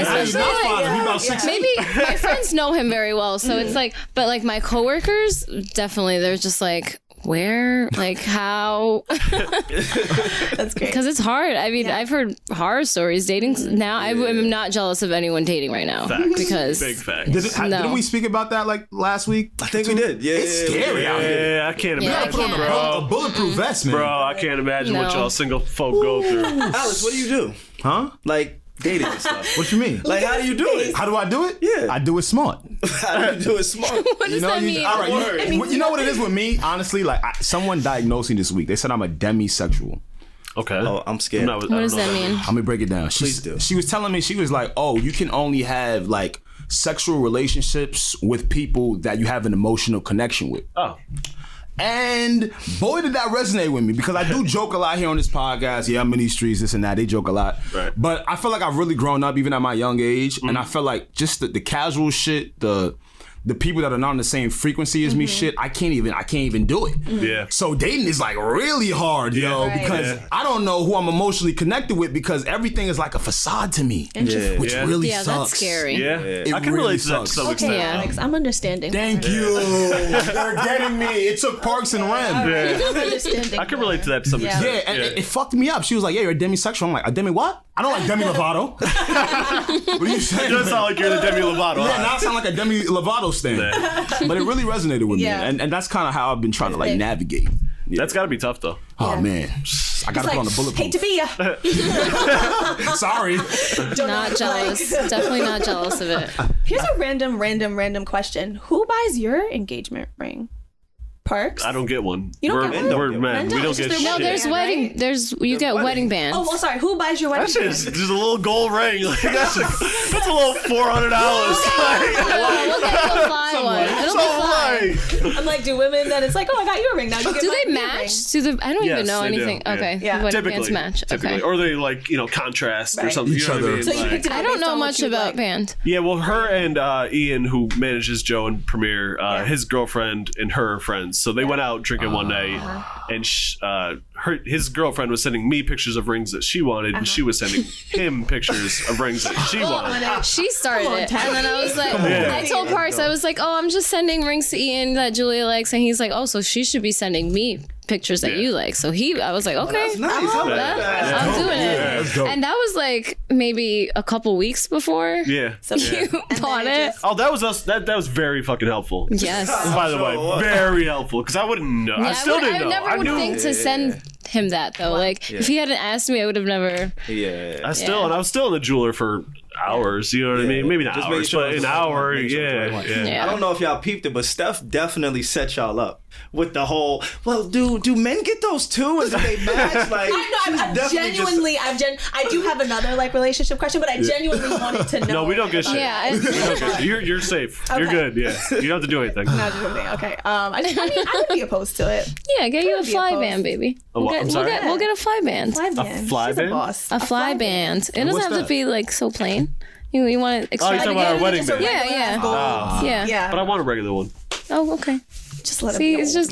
Especially like, maybe my friends know him very well, so it's like, but like my coworkers, definitely, they're just like, where, like, how? That's great. Because it's hard. I mean, I've heard horror stories dating now. I'm not jealous of anyone dating right now. Facts. Because big facts. Didn't we speak about that like last week? I think we did. Yeah, it's scary out here. Yeah, I can't imagine. Put on a bulletproof vest, man. Bro, I can't imagine what y'all single folk go through. Alex, what do you do? Huh? Like dating and stuff. What you mean? Like, how do you do it? How do I do it? Yeah. I do it smart. How do you do it smart? What does that mean? All right, you know what it is with me? Honestly, like someone diagnosed me this week. They said I'm a demisexual. Okay. Oh, I'm scared. What does that mean? Let me break it down. Please do. She was telling me, she was like, oh, you can only have like sexual relationships with people that you have an emotional connection with. Oh. And boy, did that resonate with me, because I do joke a lot here on this podcast. Yeah, I'm in these streets, this and that. They joke a lot. Right. But I feel like I've really grown up even at my young age. And I feel like just the casual shit, the the people that are not on the same frequency as me, shit, I can't even do it. Yeah. So dating is like really hard, yo, because I don't know who I'm emotionally connected with because everything is like a facade to me, which really sucks. That's scary. Yeah, I can relate to that to some extent. Okay, Alex, I'm understanding. Thank you. You're getting me. It took Parks and Rem. I'm understanding. I can relate to that to some extent. Yeah, and it fucked me up. She was like, "Yeah, you're a demisexual." I'm like, "A demi what? I don't like Demi Lovato." What are you saying? It does sound like you're the Demi Lovato. Yeah, now I sound like a Demi Lovato stan. But it really resonated with me, and that's kind of how I've been trying to like navigate. Yeah. That's got to be tough though. Oh man, I gotta put on the bulletproof. Hate to be ya. Sorry. Not jealous. Definitely not jealous of it. Here's a random question. Who buys your engagement ring? Parks? I don't get one. You don't get one? We're men. We don't get shit. No, there's wedding. right? There's you get wedding bands. Oh, well, sorry. Who buys your wedding That shit band? is just a little gold ring. Like, that's a little $400. We'll get you a fly one. It'll be fly. I'm like, do women then it's like, oh, I got you a ring now. You get Do my they ring. match? I don't Yes, even know they do. anything. Yeah. Okay. Yeah. The wedding bands Typically, match. typically. Okay. Or they like, contrast or Right. something. Each You know what I other. mean? So you Like- picked it out I don't based know on what much you about like. band. Yeah, well, her and Ian, who manages Joe and Premiere, his girlfriend and her are friends. So they went out drinking one night, and his girlfriend was sending me pictures of rings that she wanted, and she was sending him pictures of rings that she wanted. She started Come on, it, Ted. and then I was like, Yeah. I told Parks, I was like, oh, I'm just sending rings to Ian that Julia likes, and he's like, oh, so she should be sending me pictures that you like. So I was like, okay, That's nice. I like that. I'm doing Yeah, that's it. dope. And that was like maybe a couple weeks before Yeah. you bought it. Oh, that was us. That was very fucking helpful. Yes. By the way, Sure was. very helpful because I wouldn't know. I still didn't know. I never would think to send him that though. Like if he hadn't asked me, I would have never. Yeah. I was still in the jeweler for hours. You know what I mean? Maybe not Just hours, make sure but it's an the right hour. one. Make sure it's the right Yeah, one. yeah. I don't know if y'all peeped it, but Steph definitely set y'all up with the whole. Well, do men get those too? And do they match? Like, I'm genuinely, I do have another like relationship question, but I genuinely wanted to know. No, we don't get shit. Yeah. We don't get shit. You're safe. You're Okay. good. Yeah, you don't have to do anything. Not just something. Okay. I would be opposed to it. Yeah, get you a be fly opposed. band, baby. I'm sorry? We'll get a fly band. Fly band. fly She's band? A boss. A fly band. It doesn't what's have to that? be like so plain. You want to Oh, you're talking about our wedding band. Yeah. Yeah. Yeah. But I want a regular one. Oh, okay. Just let See, it be. it's just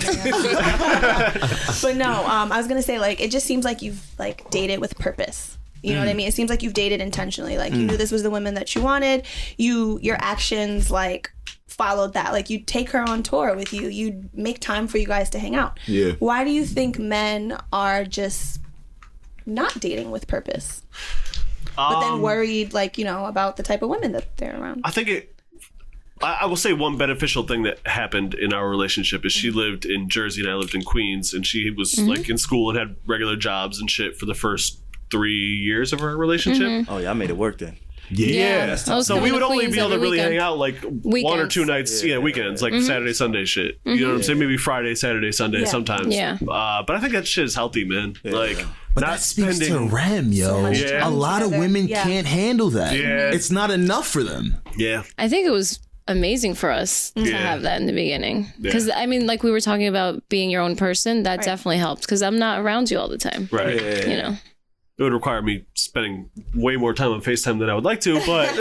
But no, I was gonna say like it just seems like you've like dated with purpose. You know what I mean? It seems like you've dated intentionally. Like you knew this was the woman that you wanted. Your actions like followed that. Like you take her on tour with you. You make time for you guys to hang out. Yeah. Why do you think men are just not dating with purpose? But then worried like, about the type of women that they're around. I think I will say one beneficial thing that happened in our relationship is she lived in Jersey and I lived in Queens, and she was like in school and had regular jobs and shit for the first 3 years of our relationship. Oh yeah, I made it work then. Yeah. I was So coming we to would only Queens be able to every really weekend. hang out like one or two nights, weekends, like Saturday, Sunday shit. You know what I'm saying? Maybe Friday, Saturday, Sunday sometimes. Yeah. But I think that shit is healthy, man. Like, But not that speaks spending. to Rem, yo. Yeah. A lot of women can't handle that. Yeah. It's not enough for them. Yeah. I think it was amazing for us to have that in the beginning. Because, I mean, like we were talking about being your own person, that definitely helps because I'm not around you all the time. Right. You know? It would require me spending way more time on FaceTime than I would like to, but,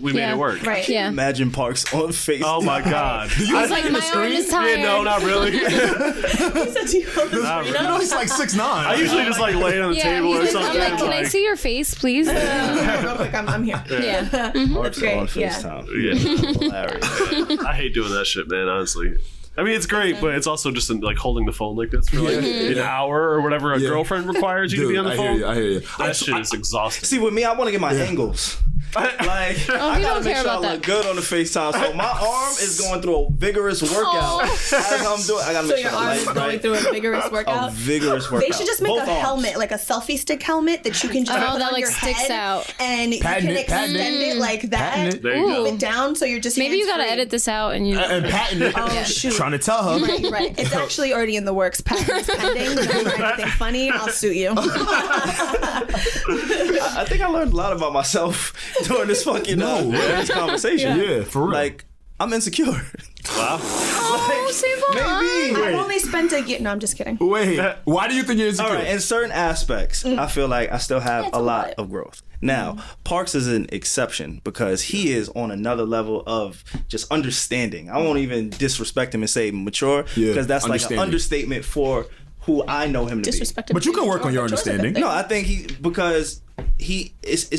we made it work. Right. Yeah. Imagine Parks on Facebook. Oh my God. It's like my arm is tired. Yeah, no, not really. He said to you, Not really. You know, he's like 6'9". I usually just like lay on the table or he's like, something. I'm like, can I see your face, please? real quick, I'm here. Yeah. Parks great, on yeah. FaceTime. Yeah. Hilarious. I hate doing that shit, man, honestly. I mean, it's great, but it's also just like holding the phone like this for like an hour or whatever a girlfriend requires you to be on the I phone. hear you. That shit is exhausting. See, with me, I want to get my angles. Like, I you gotta don't make care sure I about look that. good on the FaceTime. So my arm is going through a vigorous workout as I'm doing. I gotta So make your sure arm the is light's going right. through a vigorous A workout. vigorous workout. They should just make Both a arms. helmet, like a selfie stick helmet that you can just put that, on like, your sticks head out. and you Patent can it, patent extend it. it like that. Patent it. There you Move go. it down so you're just Maybe you got to hands-free. edit this out and you. And patent it. Oh, shoot. Trying to tell her. Right. It's actually already in the works. Patent is pending. If you find anything funny, I'll suit you. I think I learned a lot about myself during this fucking this conversation. Yeah, for real. Like, I'm insecure. Wow. Oh, SaVon. Maybe. I've only spent a year. No, I'm just kidding. Wait, why do you think you're insecure? All right, in certain aspects, I feel like I still have a lot of growth. Now, Parks is an exception because he is on another level of just understanding. I won't even disrespect him and say mature because that's like an understatement for who I know him to be. But you can work on your understanding. No, I think it's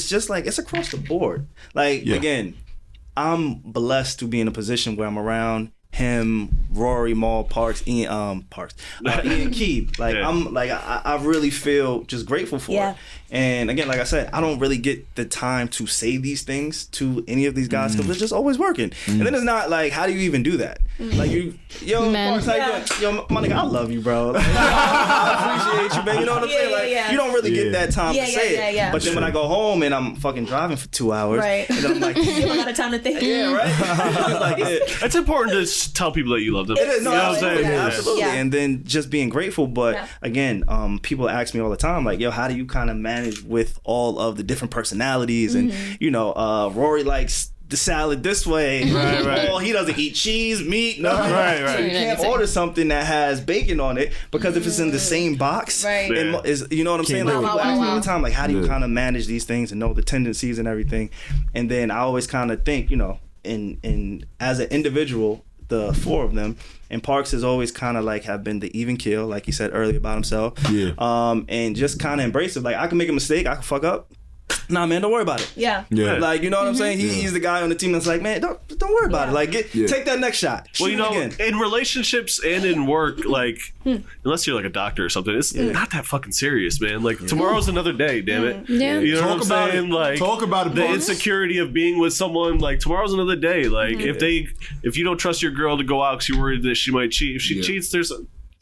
just like it's across the board. Like again, I'm blessed to be in a position where I'm around him, Rory, Maul, Ian Keeb. Like I'm like I really feel just grateful for it. And again, like I said, I don't really get the time to say these things to any of these guys because they're just always working. And then it's not like, how do you even do that? Like Parks, how you doing? Yo, my nigga, I love you, bro. Like, I appreciate you, man. You know what I'm saying? Like you don't really get that time to say it. But then when I go home and I'm fucking driving for 2 hours, and then I'm like, you don't got time to think. Yeah, right. Like, it's important to tell people that you love them. It is, you know what I'm saying? Absolutely. And then just being grateful. But again, people ask me all the time, like, yo, how do you kind of manage with all of the different personalities? And Rory likes the salad this way. Right. He doesn't eat cheese, meat, nothing. Right. So you can't order something that has bacon on it because if it's in the same box, you know what I'm saying? Like, people ask me all the time, like, how do you kind of manage these things and know the tendencies and everything? And then I always kind of think, in as an individual, the four of them, and Parks has always kind of like have been the even keel, like he said earlier about himself. And just kind of embrace it. Like, I can make a mistake, I can fuck up. Nah, man, don't worry about it. Yeah. Like, you know what I'm saying? He's the guy on the team that's like, man, don't worry about it. Like, take that next shot. Well, in relationships and in work, like, unless you're like a doctor or something, it's not that fucking serious, man. Like, tomorrow's another day, damn it. Yeah. You know what I'm saying? Like, talk about it. The insecurity of being with someone, like, tomorrow's another day. Like, if you don't trust your girl to go out because you're worried that she might cheat, if she cheats, there's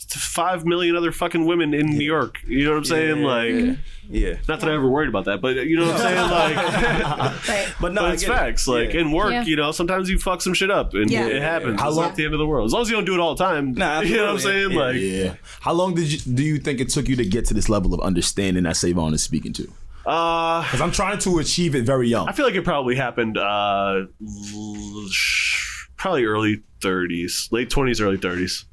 5 million other fucking women in New York. You know what I'm saying? Like, not that I ever worried about that, but you know what I'm saying? Like, but it's facts. Like, in work, sometimes you fuck some shit up, and it happens. It's not the end of the world. As long as you don't do it all the time. Nah, you know what I'm saying? Like, how long do you think it took you to get to this level of understanding that SaVon is speaking to? Because I'm trying to achieve it very young. I feel like it probably happened probably early 30s, late 20s, early 30s.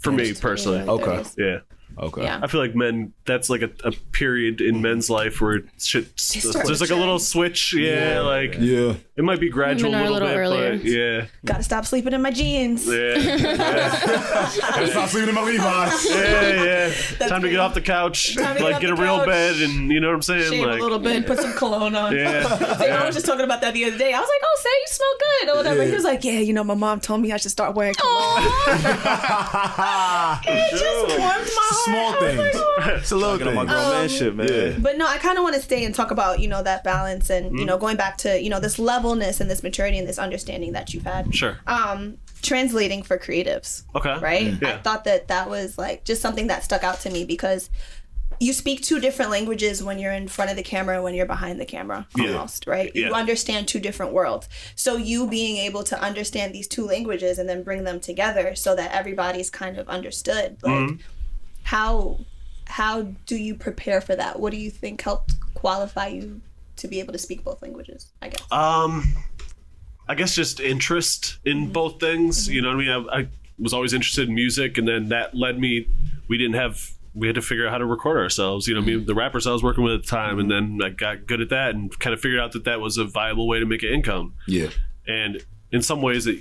For me personally. Okay. Yeah. Okay. Yeah. I feel like men, that's like a period in men's life where there's like a little switch. Yeah. Like, it might be gradual a little bit, earlier. but yeah. Gotta stop sleeping in my jeans. Gotta stop sleeping in my Levi's. Yeah. Time to get off the couch, like get a real bed, and you know what I'm saying? Shave like, a little bit, put some cologne on. I was just talking about that the other day. I was like, oh, Say, you smell good or whatever. He was like, my mom told me I should start wearing cologne. It just warmed my heart. Small things. It's a little thing. My grown man shit, man. But no, I kind of want to stay and talk about, that balance and, going back to, this levelness and this maturity and this understanding that you've had. Sure. Translating for creatives. Okay. Right? Yeah. I thought that was like just something that stuck out to me because you speak two different languages when you're in front of the camera and when you're behind the camera, almost, right? Yeah. You understand two different worlds. So you being able to understand these two languages and then bring them together so that everybody's kind of understood, like, how do you prepare for that? What do you think helped qualify you to be able to speak both languages, I guess? I guess just interest in both things. You know what I mean? I was always interested in music, and then that led me, we had to figure out how to record ourselves. The rappers I was working with at the time, and then I got good at that and kind of figured out that was a viable way to make an income. Yeah. And in some ways, I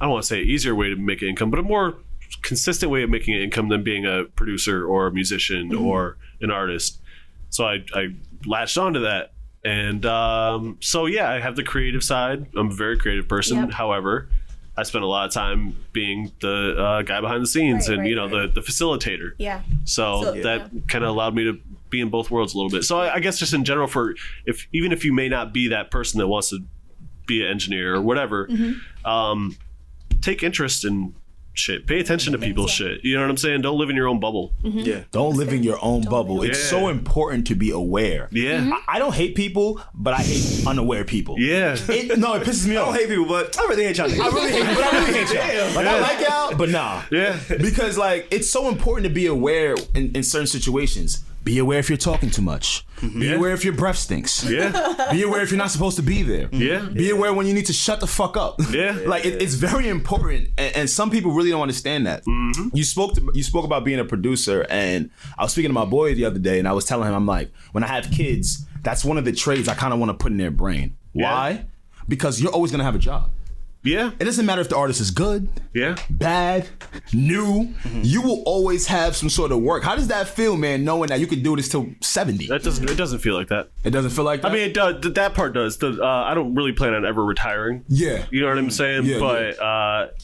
don't want to say an easier way to make an income, but a more consistent way of making an income than being a producer or a musician or an artist. So I latched onto that. And I have the creative side. I'm a very creative person. Yep. However, I spent a lot of time being the guy behind the scenes the facilitator. Yeah. So that kind of allowed me to be in both worlds a little bit. So I guess just in general, even if you may not be that person that wants to be an engineer or whatever, take interest in shit. Pay attention to people's shit. You know what I'm saying? Don't live in your own bubble. Yeah. Don't live in your own bubble. It's so important to be aware. Yeah. I don't hate people, but I hate unaware people. Yeah. It pisses me off. I don't hate people, but I really hate y'all. I really hate y'all. Like, I like y'all, but nah. Yeah. Because, like, it's so important to be aware in certain situations. Be aware if you're talking too much. Be aware if your breath stinks. Yeah. Be aware if you're not supposed to be there. Yeah. Be aware when you need to shut the fuck up. Yeah. Like it's very important, and some people really don't understand that. You spoke about being a producer, and I was speaking to my boy the other day, and I was telling him, I'm like, when I have kids, that's one of the trades I kind of want to put in their brain. Why? Because you're always gonna have a job. Yeah. It doesn't matter if the artist is good, bad, new. You will always have some sort of work. How does that feel, man, knowing that you can do this till 70? It doesn't feel like that. It doesn't feel like that? I mean, it does. That part does. I don't really plan on ever retiring. Yeah. You know what I'm saying? Yeah, but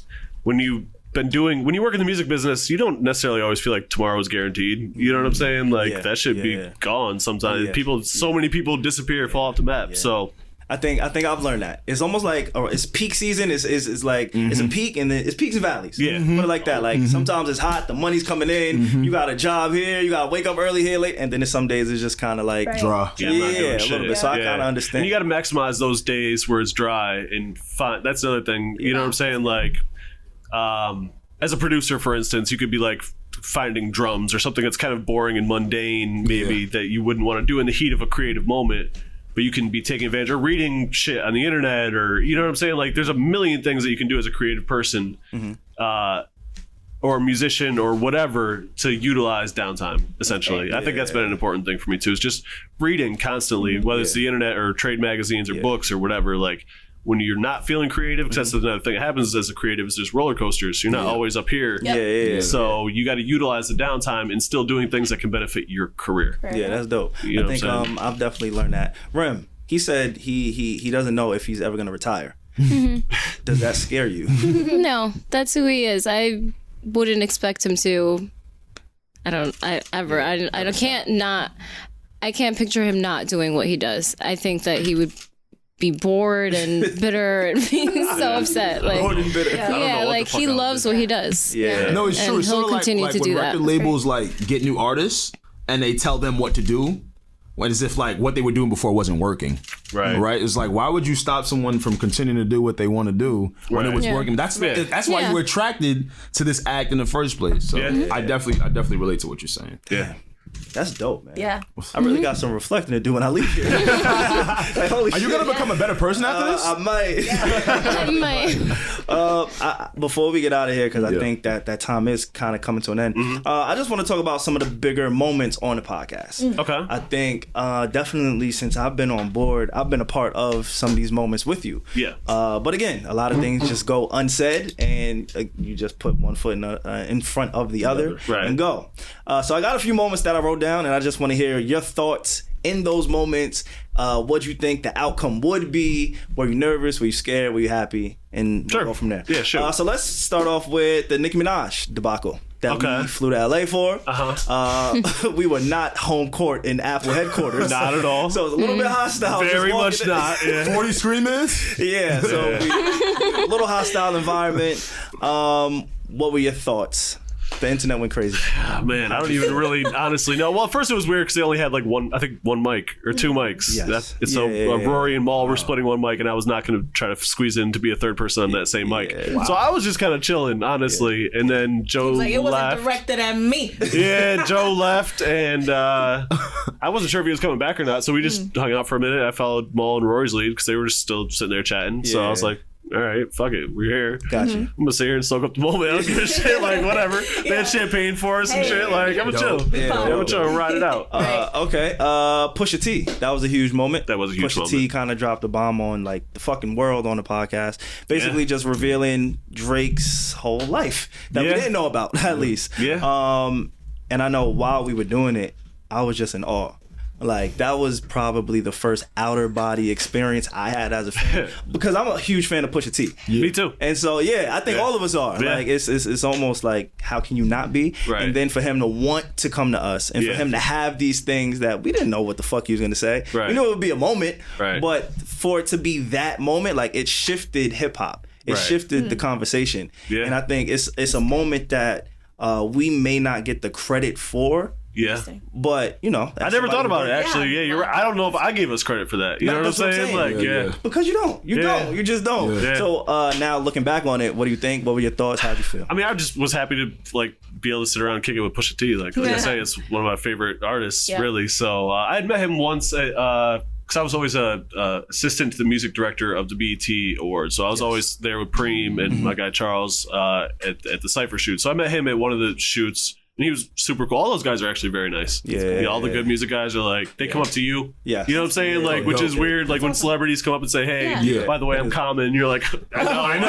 when you work in the music business, you don't necessarily always feel like tomorrow's guaranteed. You know what I'm saying? Like that should be gone sometimes. So many people disappear, fall off the map. So I think I've learned that. It's almost like, or it's peak season. It's like it's a peak, and then it's peaks and valleys. Yeah. Put it like that. Like sometimes it's hot, the money's coming in. You got a job here. You got to wake up early here, late, and then some days it's just kind of like draw. Yeah, a little bit. So I kind of understand. And you got to maximize those days where it's dry and fun. That's the other thing. You know what I'm saying? Like, as a producer, for instance, you could be like finding drums or something that's kind of boring and mundane, maybe that you wouldn't want to do in the heat of a creative moment. But you can be taking advantage or reading shit on the internet, or you know what I'm saying? Like, there's a million things that you can do as a creative person, or a musician or whatever, to utilize downtime. Essentially, I think that's been an important thing for me too. Is just reading constantly, whether it's the internet or trade magazines or books or whatever. Like, when you're not feeling creative, because that's another thing that happens as a creative, is there's roller coasters. You're not always up here. So you got to utilize the downtime and still doing things that can benefit your career. Yeah, that's dope. You know I think I've definitely learned that. Rem, he said he doesn't know if he's ever going to retire. Does that scare you? No, that's who he is. I wouldn't expect him to. I can't picture him not doing what he does. I think that he would be bored and bitter and being so upset. Like, Bored and bitter. Yeah, like he loves what he does. Yeah. No, it's true. And It's he'll sort of continue like to when do record that. labels like get new artists and they tell them what to do, when as if like what they were doing before wasn't working. Right. It's like, why would you stop someone from continuing to do what they want to do when it was working? That's why you were attracted to this act in the first place. So I definitely relate to what you're saying. Yeah. That's dope, man. Yeah. I really got some reflecting to do when I leave here. Like, holy Are you gonna become a better person after this? I might. I might. Before we get out of here, because I think that time is kind of coming to an end. I just want to talk about some of the bigger moments on the podcast. Okay. I think definitely since I've been on board, I've been a part of some of these moments with you. Yeah. But again, a lot of things just go unsaid, and you just put one foot in front of the other and go. So I got a few moments that I wrote down, and I just want to hear your thoughts in those moments. What you think the outcome would be? Were you nervous? Were you scared? Were you happy? And we'll go from there. Yeah, sure. So let's start off with the Nicki Minaj debacle that we flew to LA for. We were not home court in Apple headquarters. Not at all. So it was a little bit hostile. Very much not. Yeah. 40 screamers? Yeah, so a little hostile environment. What were your thoughts? The internet went crazy. Man, I don't even really honestly know. Well, at first it was weird because they only had like one mic or two mics. Yes. Rory and Maul were splitting one mic, and I was not going to try to squeeze in to be a third person on that same mic. So I was just kind of chilling, honestly. And then Joe Like, it wasn't left. directed at me. Yeah, Joe left, and I wasn't sure if he was coming back or not. So we just hung out for a minute. I followed Maul and Rory's lead because they were just still sitting there chatting. So I was like, all right, fuck it, we're here. Gotcha. I'm gonna sit here and soak up the moment. I don't give a shit, like whatever. They had champagne for us and shit. Like, I'm gonna chill. I'm gonna chill and ride it out. Okay. Pusha T. That was a huge moment. That was a huge moment. Pusha T kind of dropped a bomb on like the fucking world on the podcast, basically just revealing Drake's whole life that we didn't know about, at least. Yeah. And I know while we were doing it, I was just in awe. Like, that was probably the first outer body experience I had as a fan, because I'm a huge fan of Pusha T. Me too. And so, I think all of us are. Yeah. Like, it's almost like, how can you not be? Right. And then for him to want to come to us, and for him to have these things that we didn't know what the fuck he was going to say. Right. We knew it would be a moment, right. But for it to be that moment, like, it shifted hip hop. It shifted the conversation. Yeah. And I think it's a moment that we may not get the credit for Yeah. But, you know. I never thought about it, actually. Yeah, you're right. I don't know if I gave us credit for that. You know what I'm saying? Like, yeah. Because you don't. You don't. You just don't. Yeah. So now looking back on it, what do you think? What were your thoughts? How'd you feel? I mean, I just was happy to, like, be able to sit around and kick it with Pusha T. Like I say, it's one of my favorite artists, really. So I had met him once because I was always a assistant to the music director of the BET Awards. So I was always there with Preem and my guy Charles at the Cypher shoot. So I met him at one of the shoots. And he was super cool. All those guys are actually very nice. All the good music guys are like, they come up to you. Yeah. You know what I'm saying? Like, which is weird. Like when celebrities come up and say, hey, by the way, I'm Common. You're like, I know.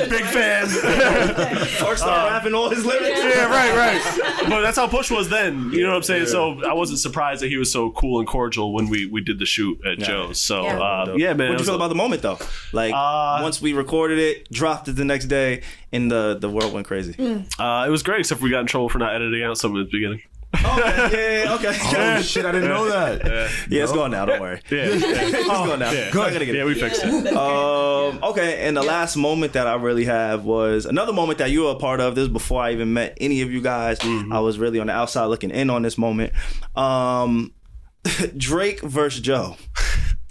Big fan. Or start rapping all his lyrics. Yeah, right. But that's how Push was then. You know what I'm saying? So I wasn't surprised that he was so cool and cordial when we did the shoot at Joe's. So, man. What did you feel about the moment, though? Like, once we recorded it, dropped it the next day, and the world went crazy. It was great, except we got in trouble for not editing out something at the beginning. Okay. Oh shit! I didn't know that. It's going now. Don't worry. It's going now. Yeah, we fixed it. Okay, and the last moment that I really have was another moment that you were a part of. This was before I even met any of you guys. I was really on the outside looking in on this moment. Drake versus Joe.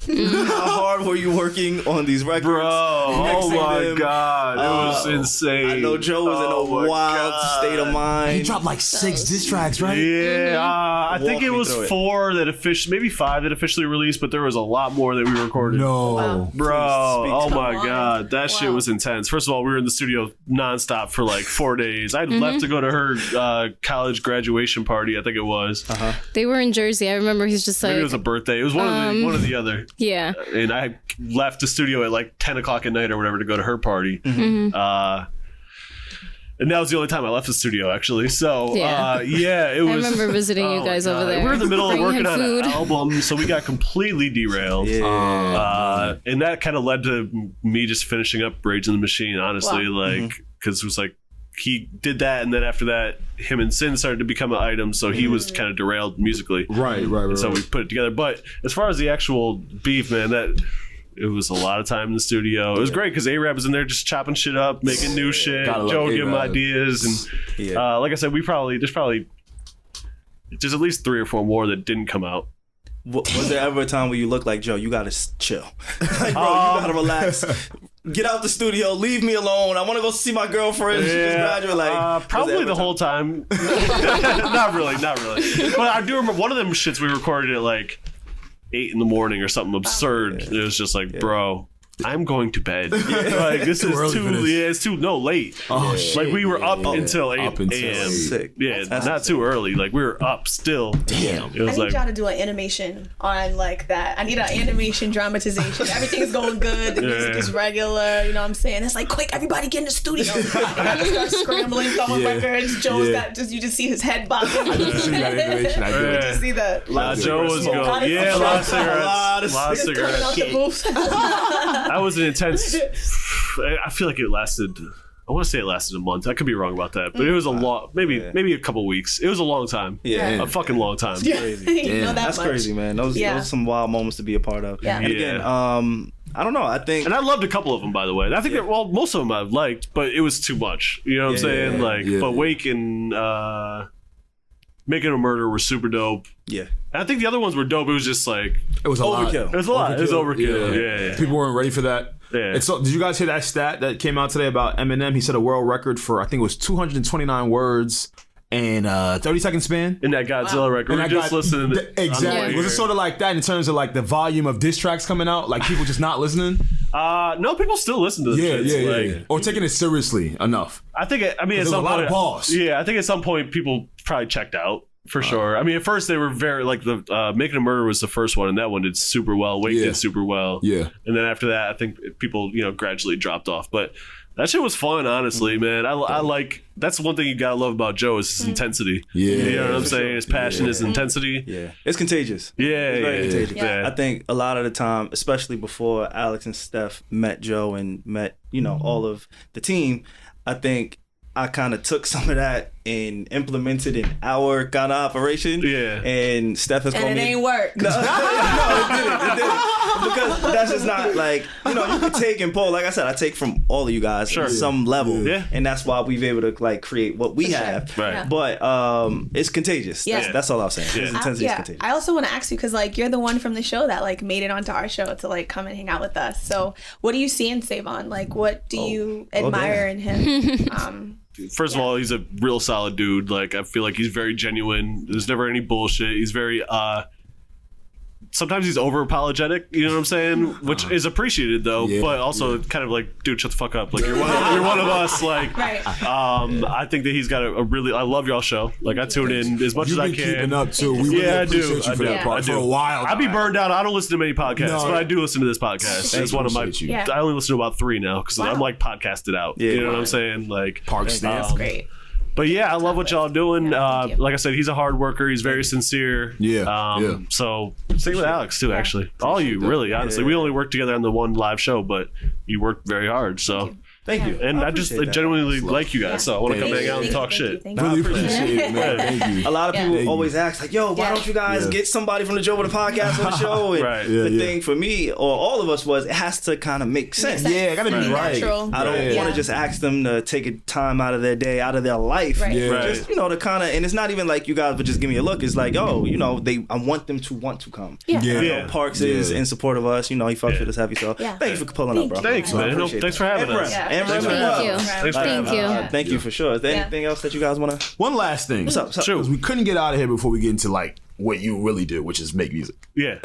How hard were you working on these records? Bro, oh my God. It was insane. I know Joe was in a wild state of mind. He dropped like 6 diss tracks, right? Yeah, I think it was 4 that officially, maybe 5 that officially released, but there was a lot more that we recorded. No. Bro, oh my God. That shit was intense. First of all, we were in the studio nonstop for like 4 days. I left to go to her college graduation party, I think it was. They were in Jersey. I remember he's just like... Maybe it was a birthday. It was one of the other. Yeah. And I left the studio at like 10 o'clock at night or whatever to go to her party. And that was the only time I left the studio, actually. So, it was... I remember visiting you guys over there. We were in the middle of working on an album, so we got completely derailed. And that kind of led to me just finishing up Rage in the Machine, honestly. Because it was like, he did that, and then after that, him and Sin started to become an item, so he was kind of derailed musically. Right. So we put it together. But as far as the actual beef, man, it was a lot of time in the studio. It was great because A-Rap was in there just chopping shit up, making new shit. Joe gave him ideas, and like I said, there's at least 3 or 4 more that didn't come out. Was there ever a time where you looked like, Joe, you gotta chill? Like, bro, you gotta relax. Get out the studio, leave me alone. I want to go see my girlfriend. She just graduated. Like, probably the whole time. Not really. But I do remember one of them shits we recorded at like 8 a.m. or something absurd. It was just like, bro, I'm going to bed. Like, this is too late. Oh, shit. Like, we were up until 8 a.m. Sick. Yeah, that's not too early. Like, we were up still. Damn. It was I need y'all to do an animation on like that. I need an animation dramatization. Everything's going good. The music is regular. You know what I'm saying? It's like, quick, everybody get in the studio. I gotta start scrambling, throwing records. Joe's got you just see his head bobbing. I didn't see that animation. I did. Just see that. Joe was going. Yeah, a lot of cigarettes. A lot of cigarettes. That was an intense. I feel like it lasted. I want to say it lasted a month. I could be wrong about that, but it was a long, maybe a couple weeks. It was a long time. A fucking long time. Crazy. That's crazy, man. Those are some wild moments to be a part of. And again, I don't know. I think, and I loved a couple of them, by the way. I think that most of them I liked, but it was too much. You know what I'm saying? But Wake and Making a Murder were super dope. Yeah. And I think the other ones were dope. It was just like it was overkill. It was a lot. It was overkill. Yeah. People weren't ready for that. Yeah. Did you guys hear that stat that came out today about Eminem? He set a world record for, I think it was 229 words and 30-second span. In that Godzilla record. We were just listening to exactly. Was it sort of like that in terms of like the volume of diss tracks coming out? Like people just not listening? No, people still listen to this. Yeah. Or taking it seriously enough. I think, at some point. a lot of balls. Yeah, I think at some point people probably checked out. For sure. I mean, at first they were very, like, the Making a Murder was the first one, and that one did super well. Wake did super well. Yeah. And then after that, I think people, gradually dropped off. But that shit was fun, honestly, man. I like, that's one thing you gotta love about Joe is his intensity. Yeah. You know what I'm saying? His passion, his intensity. Yeah. It's contagious. Yeah. It's very contagious. Yeah. I think a lot of the time, especially before Alex and Steph met Joe and met, all of the team, I think I kind of took some of that and implemented in our kind of operation. Yeah. And Steph has called And me. it ain't work. No, it didn't. Because that's just not like, you can take and pull. Like I said, I take from all of you guys at some level. Yeah. And that's why we've able to like create what we have. Right. Yeah. But it's contagious. Yeah. That's all I'm saying. Yeah. Its intensity is contagious. I also want to ask you, because like you're the one from the show that like made it onto our show to like come and hang out with us. So what do you see in SaVon? Like what do you admire in him? First of all, he's a real solid dude. Like, I feel like he's very genuine. There's never any bullshit. He's very, sometimes he's over apologetic, you know what I'm saying? Which is appreciated though, but also kind of like, dude, shut the fuck up. Like, you're one of us. Like, Right. I think that he's got a really, I love y'all show. Like, I tune in as much as I You've can. been keeping up too. We really I do. appreciate you for that part for a while. I'd be burned out. I don't listen to many podcasts, but I do listen to this podcast. It's one of my. Appreciate you. Yeah. I only listen to about 3 now because I'm like podcasted out. Yeah. You know what I'm saying? Like Parks That's great. But yeah, I love what y'all doing. thank you. Like I said, he's a hard worker. He's very sincere. Yeah. So same with Alex too. Actually, all you really, honestly, we only worked together on the one live show, but you worked very hard. So. Thank you. And I just appreciate that. genuinely like you guys, so I want to come Thank hang out and you. talk Thank you. shit. Thank you. Really appreciate it, man. Thank you. A lot of people Yeah. always ask, like, yo, why don't you guys get somebody from the Joe Budden Podcast on the show? And Right. the thing for me, or all of us, was it has to kind of make sense. Yeah, I gotta be right. Natural. I don't want to just ask them to take a time out of their day, out of their life. Right. Yeah. Right. Just, to kind of, and it's not even like you guys would just give me a look. It's like, I want them to want to come. Yeah. Yeah. Parks is in support of us. He fucks with us heavy. So Yeah. thank you for pulling up, bro. Thanks, man. No, thanks for having us. And Thanks Rem for as having well. us. Thank Thanks for Thank having you. us. Thank you for sure. Is there anything else that you guys want to? One last thing. What's up? Sure. Because we couldn't get out of here before we get into like what you really do, which is make music. Yeah.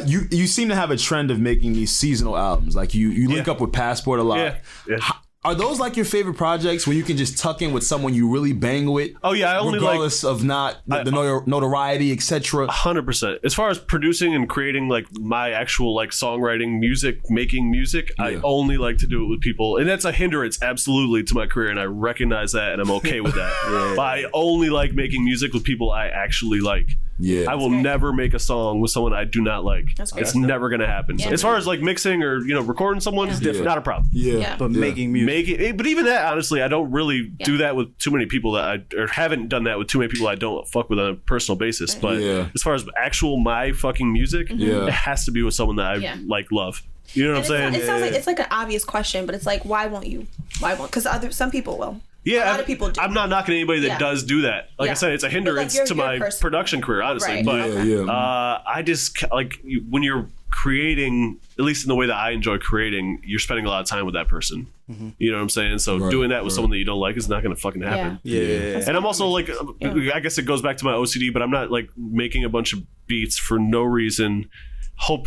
You seem to have a trend of making these seasonal albums. Like you link Yeah. up with Passport a lot. Yeah. Are those like your favorite projects where you can just tuck in with someone you really bang with? Oh, yeah, I only regardless of not the notoriety, etc. 100%. As far as producing and creating like my actual like songwriting, making music, I only like to do it with people, and that's a hindrance absolutely to my career, and I recognize that, and I'm okay with that. But I only like making music with people I actually like. Yeah. I will never make a song with someone I do not like. That's great. It's never gonna happen. Yeah. As far as like mixing or recording someone, not a problem. Yeah. But making music. But even that, honestly, I don't really do that with too many people or haven't done that with too many people I don't fuck with on a personal basis. But as far as actual my fucking music, it has to be with someone that I like love. You know what I'm saying? It sounds like it's like an obvious question, but it's like, why won't you? Why won't? Because some people will. Yeah, a lot of people do. I'm not knocking anybody that does do that. Like I said, it's a hindrance you're to my production career, honestly. Right. But I just when you're creating, at least in the way that I enjoy creating, you're spending a lot of time with that person. You know what I'm saying? So doing that with someone that you don't like is not going to fucking happen. Yeah. And I'm also like, I guess it goes back to my OCD, but I'm not like making a bunch of beats for no reason.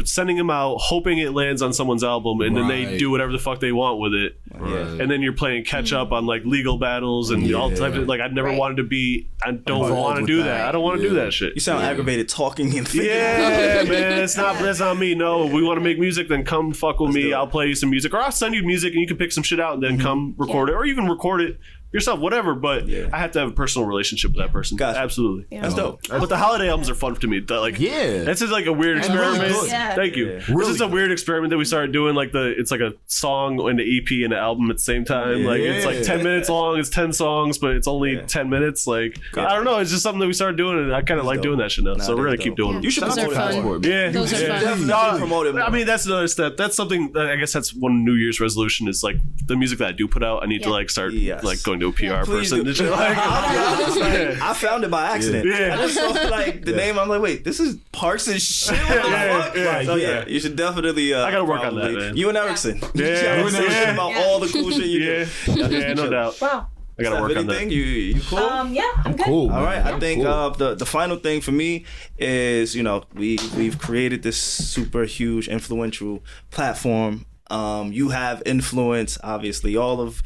Sending them out, hoping it lands on someone's album, and then they do whatever the fuck they want with it. And then you're playing catch up on like legal battles and all types of like. I've never wanted to be. I don't want to do that. I don't want to do that shit. You sound aggravated talking and thinking. Yeah, man, that's not me. No, we want to make music, then come fuck with me. I'll play you some music, or I'll send you music and you can pick some shit out and then come record it, or even record it yourself, whatever. But I have to have a personal relationship with that person. Gotcha. Absolutely. That's dope. But the holiday albums are fun to me. That's just like a weird experiment. really good. Yeah. Thank you. This is a weird experiment that we started doing. Like it's like a song and an EP and an album at the same time. Like it's like 10 minutes long. It's 10 songs, but it's only 10 minutes. Like I don't know. It's just something that we started doing, and I kind of like doing that shit now. So we're gonna keep doing it. You should Those promote are fun. Passport. Yeah, Those are fun. Definitely promote it more. I mean, that's another step. That's something that I guess that's one New Year's resolution is like the music that I do put out. I need to like start like going to a PR person. And shit. Like, I found it by accident. Yeah. I just saw like the name. I'm like, wait, this is Parks and shit. So you should definitely. I gotta work on that, man. You and Erickson. Yeah. About all the cool shit you do. Yeah, no doubt. Wow. I gotta work on that. Anything? You cool? Yeah, I'm good. Cool. All right, I think the final thing for me is we've created this super huge influential platform. You have influence, obviously. All of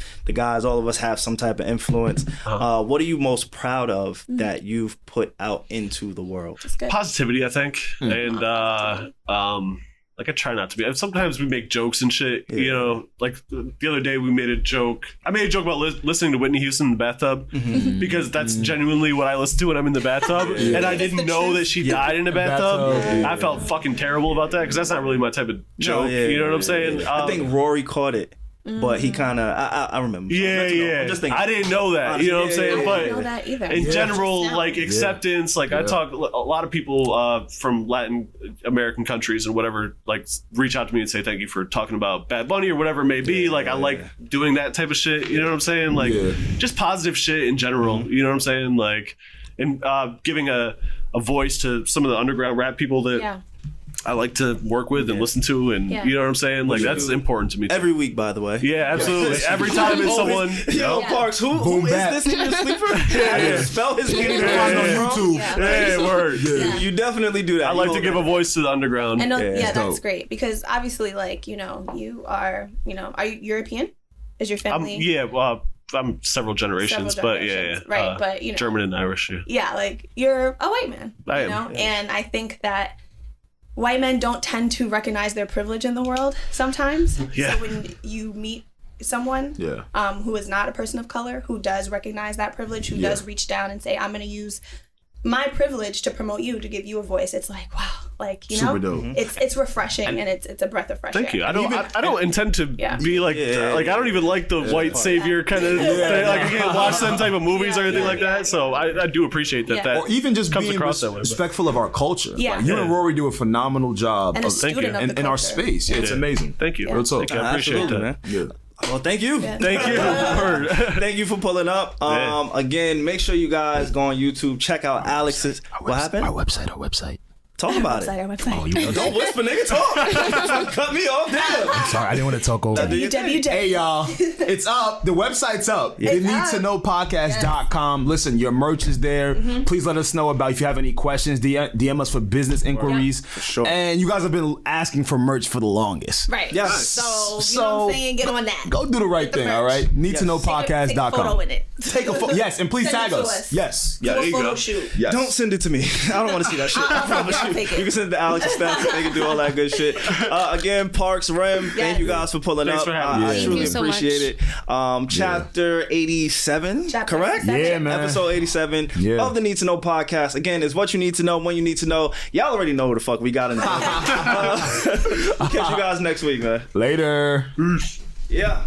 us have some type of influence. What are you most proud of that you've put out into the world? Positivity, I think, and like I try not to be. Sometimes we make jokes and shit. You know, like the other day we made a joke. I made a joke about listening to Whitney Houston in the bathtub because that's genuinely what I listen to when I'm in the bathtub. And I didn't know that she died in the bathtub. I felt fucking terrible about that because that's not really my type of joke. You know what I'm saying? I think Rory caught it. but he kind of I remember. I'm just thinking, I didn't know that. Honestly, you know what I'm saying? I didn't know that either. In general, like acceptance, like I talk a lot of people from Latin American countries and whatever, like reach out to me and say thank you for talking about Bad Bunny or whatever it may be. Like I like doing that type of shit. You know what I'm saying? Like just positive shit in general. You know what I'm saying? Like and giving a voice to some of the underground rap people that I like to work with and listen to, and you know what I'm saying? Like that's important to me too. Every week, by the way. Yeah, absolutely. Every time it's someone. Parks, who is this in your sleeper? Spell his name on YouTube. Word. You definitely do that. I like to give a voice to the underground. And that's great because obviously, like you are you European? Is your family? I'm several generations, but right. But German and Irish. Yeah, like you're a white man. I am. And I think that white men don't tend to recognize their privilege in the world sometimes. So when you meet someone who is not a person of color, who does recognize that privilege, who does reach down and say, I'm going to use my privilege to promote you, to give you a voice, it's like, wow, like, super dope. It's refreshing and it's a breath of fresh air. Thank you. I don't intend to be like I don't even like the white savior kind of thing. Like I can't watch them type of movies or anything like that. So I do appreciate that. Or even just comes being across that way, respectful of our culture. Yeah. Like, you and Rory do a phenomenal job and in our space. Yeah, it's amazing. Thank you. Real talk. Thank you. I appreciate that. Man. Yeah. Well, thank you. Thank you. Thank you for pulling up. Again, make sure you guys go on YouTube, check out Alex's. What happened? Our website. Talk about it. Our website. Oh, you don't whisper, nigga. Talk. Cut me off. Damn. I'm sorry, I didn't want to talk over. Hey, y'all. It's up. The website's up. The needtoknowpodcast.com. Listen, your merch is there. Please let us know about if you have any questions. DM us for business inquiries. For sure. And you guys have been asking for merch for the longest. Right. Yes. So, you know what I'm saying? Get on that. Go do the right thing, all right? Needtoknowpodcast.com. Take a photo in it. Take a photo. Yes, and please tag us. Yes. Do a photo shoot. Yes. Don't send it to me. I don't want to see that shit. I promise you. You can send it to Alex and Steph. They can do all that good shit. Again, Parks Rem, thank you guys for pulling Thanks up. For having me. I truly so appreciate it. Chapter 87, correct? Yeah, man. Episode 87 of the Need to Know podcast. Again, it's what you need to know when you need to know. Y'all already know who the fuck we got in there. Catch you guys next week, man. Later. Yeah.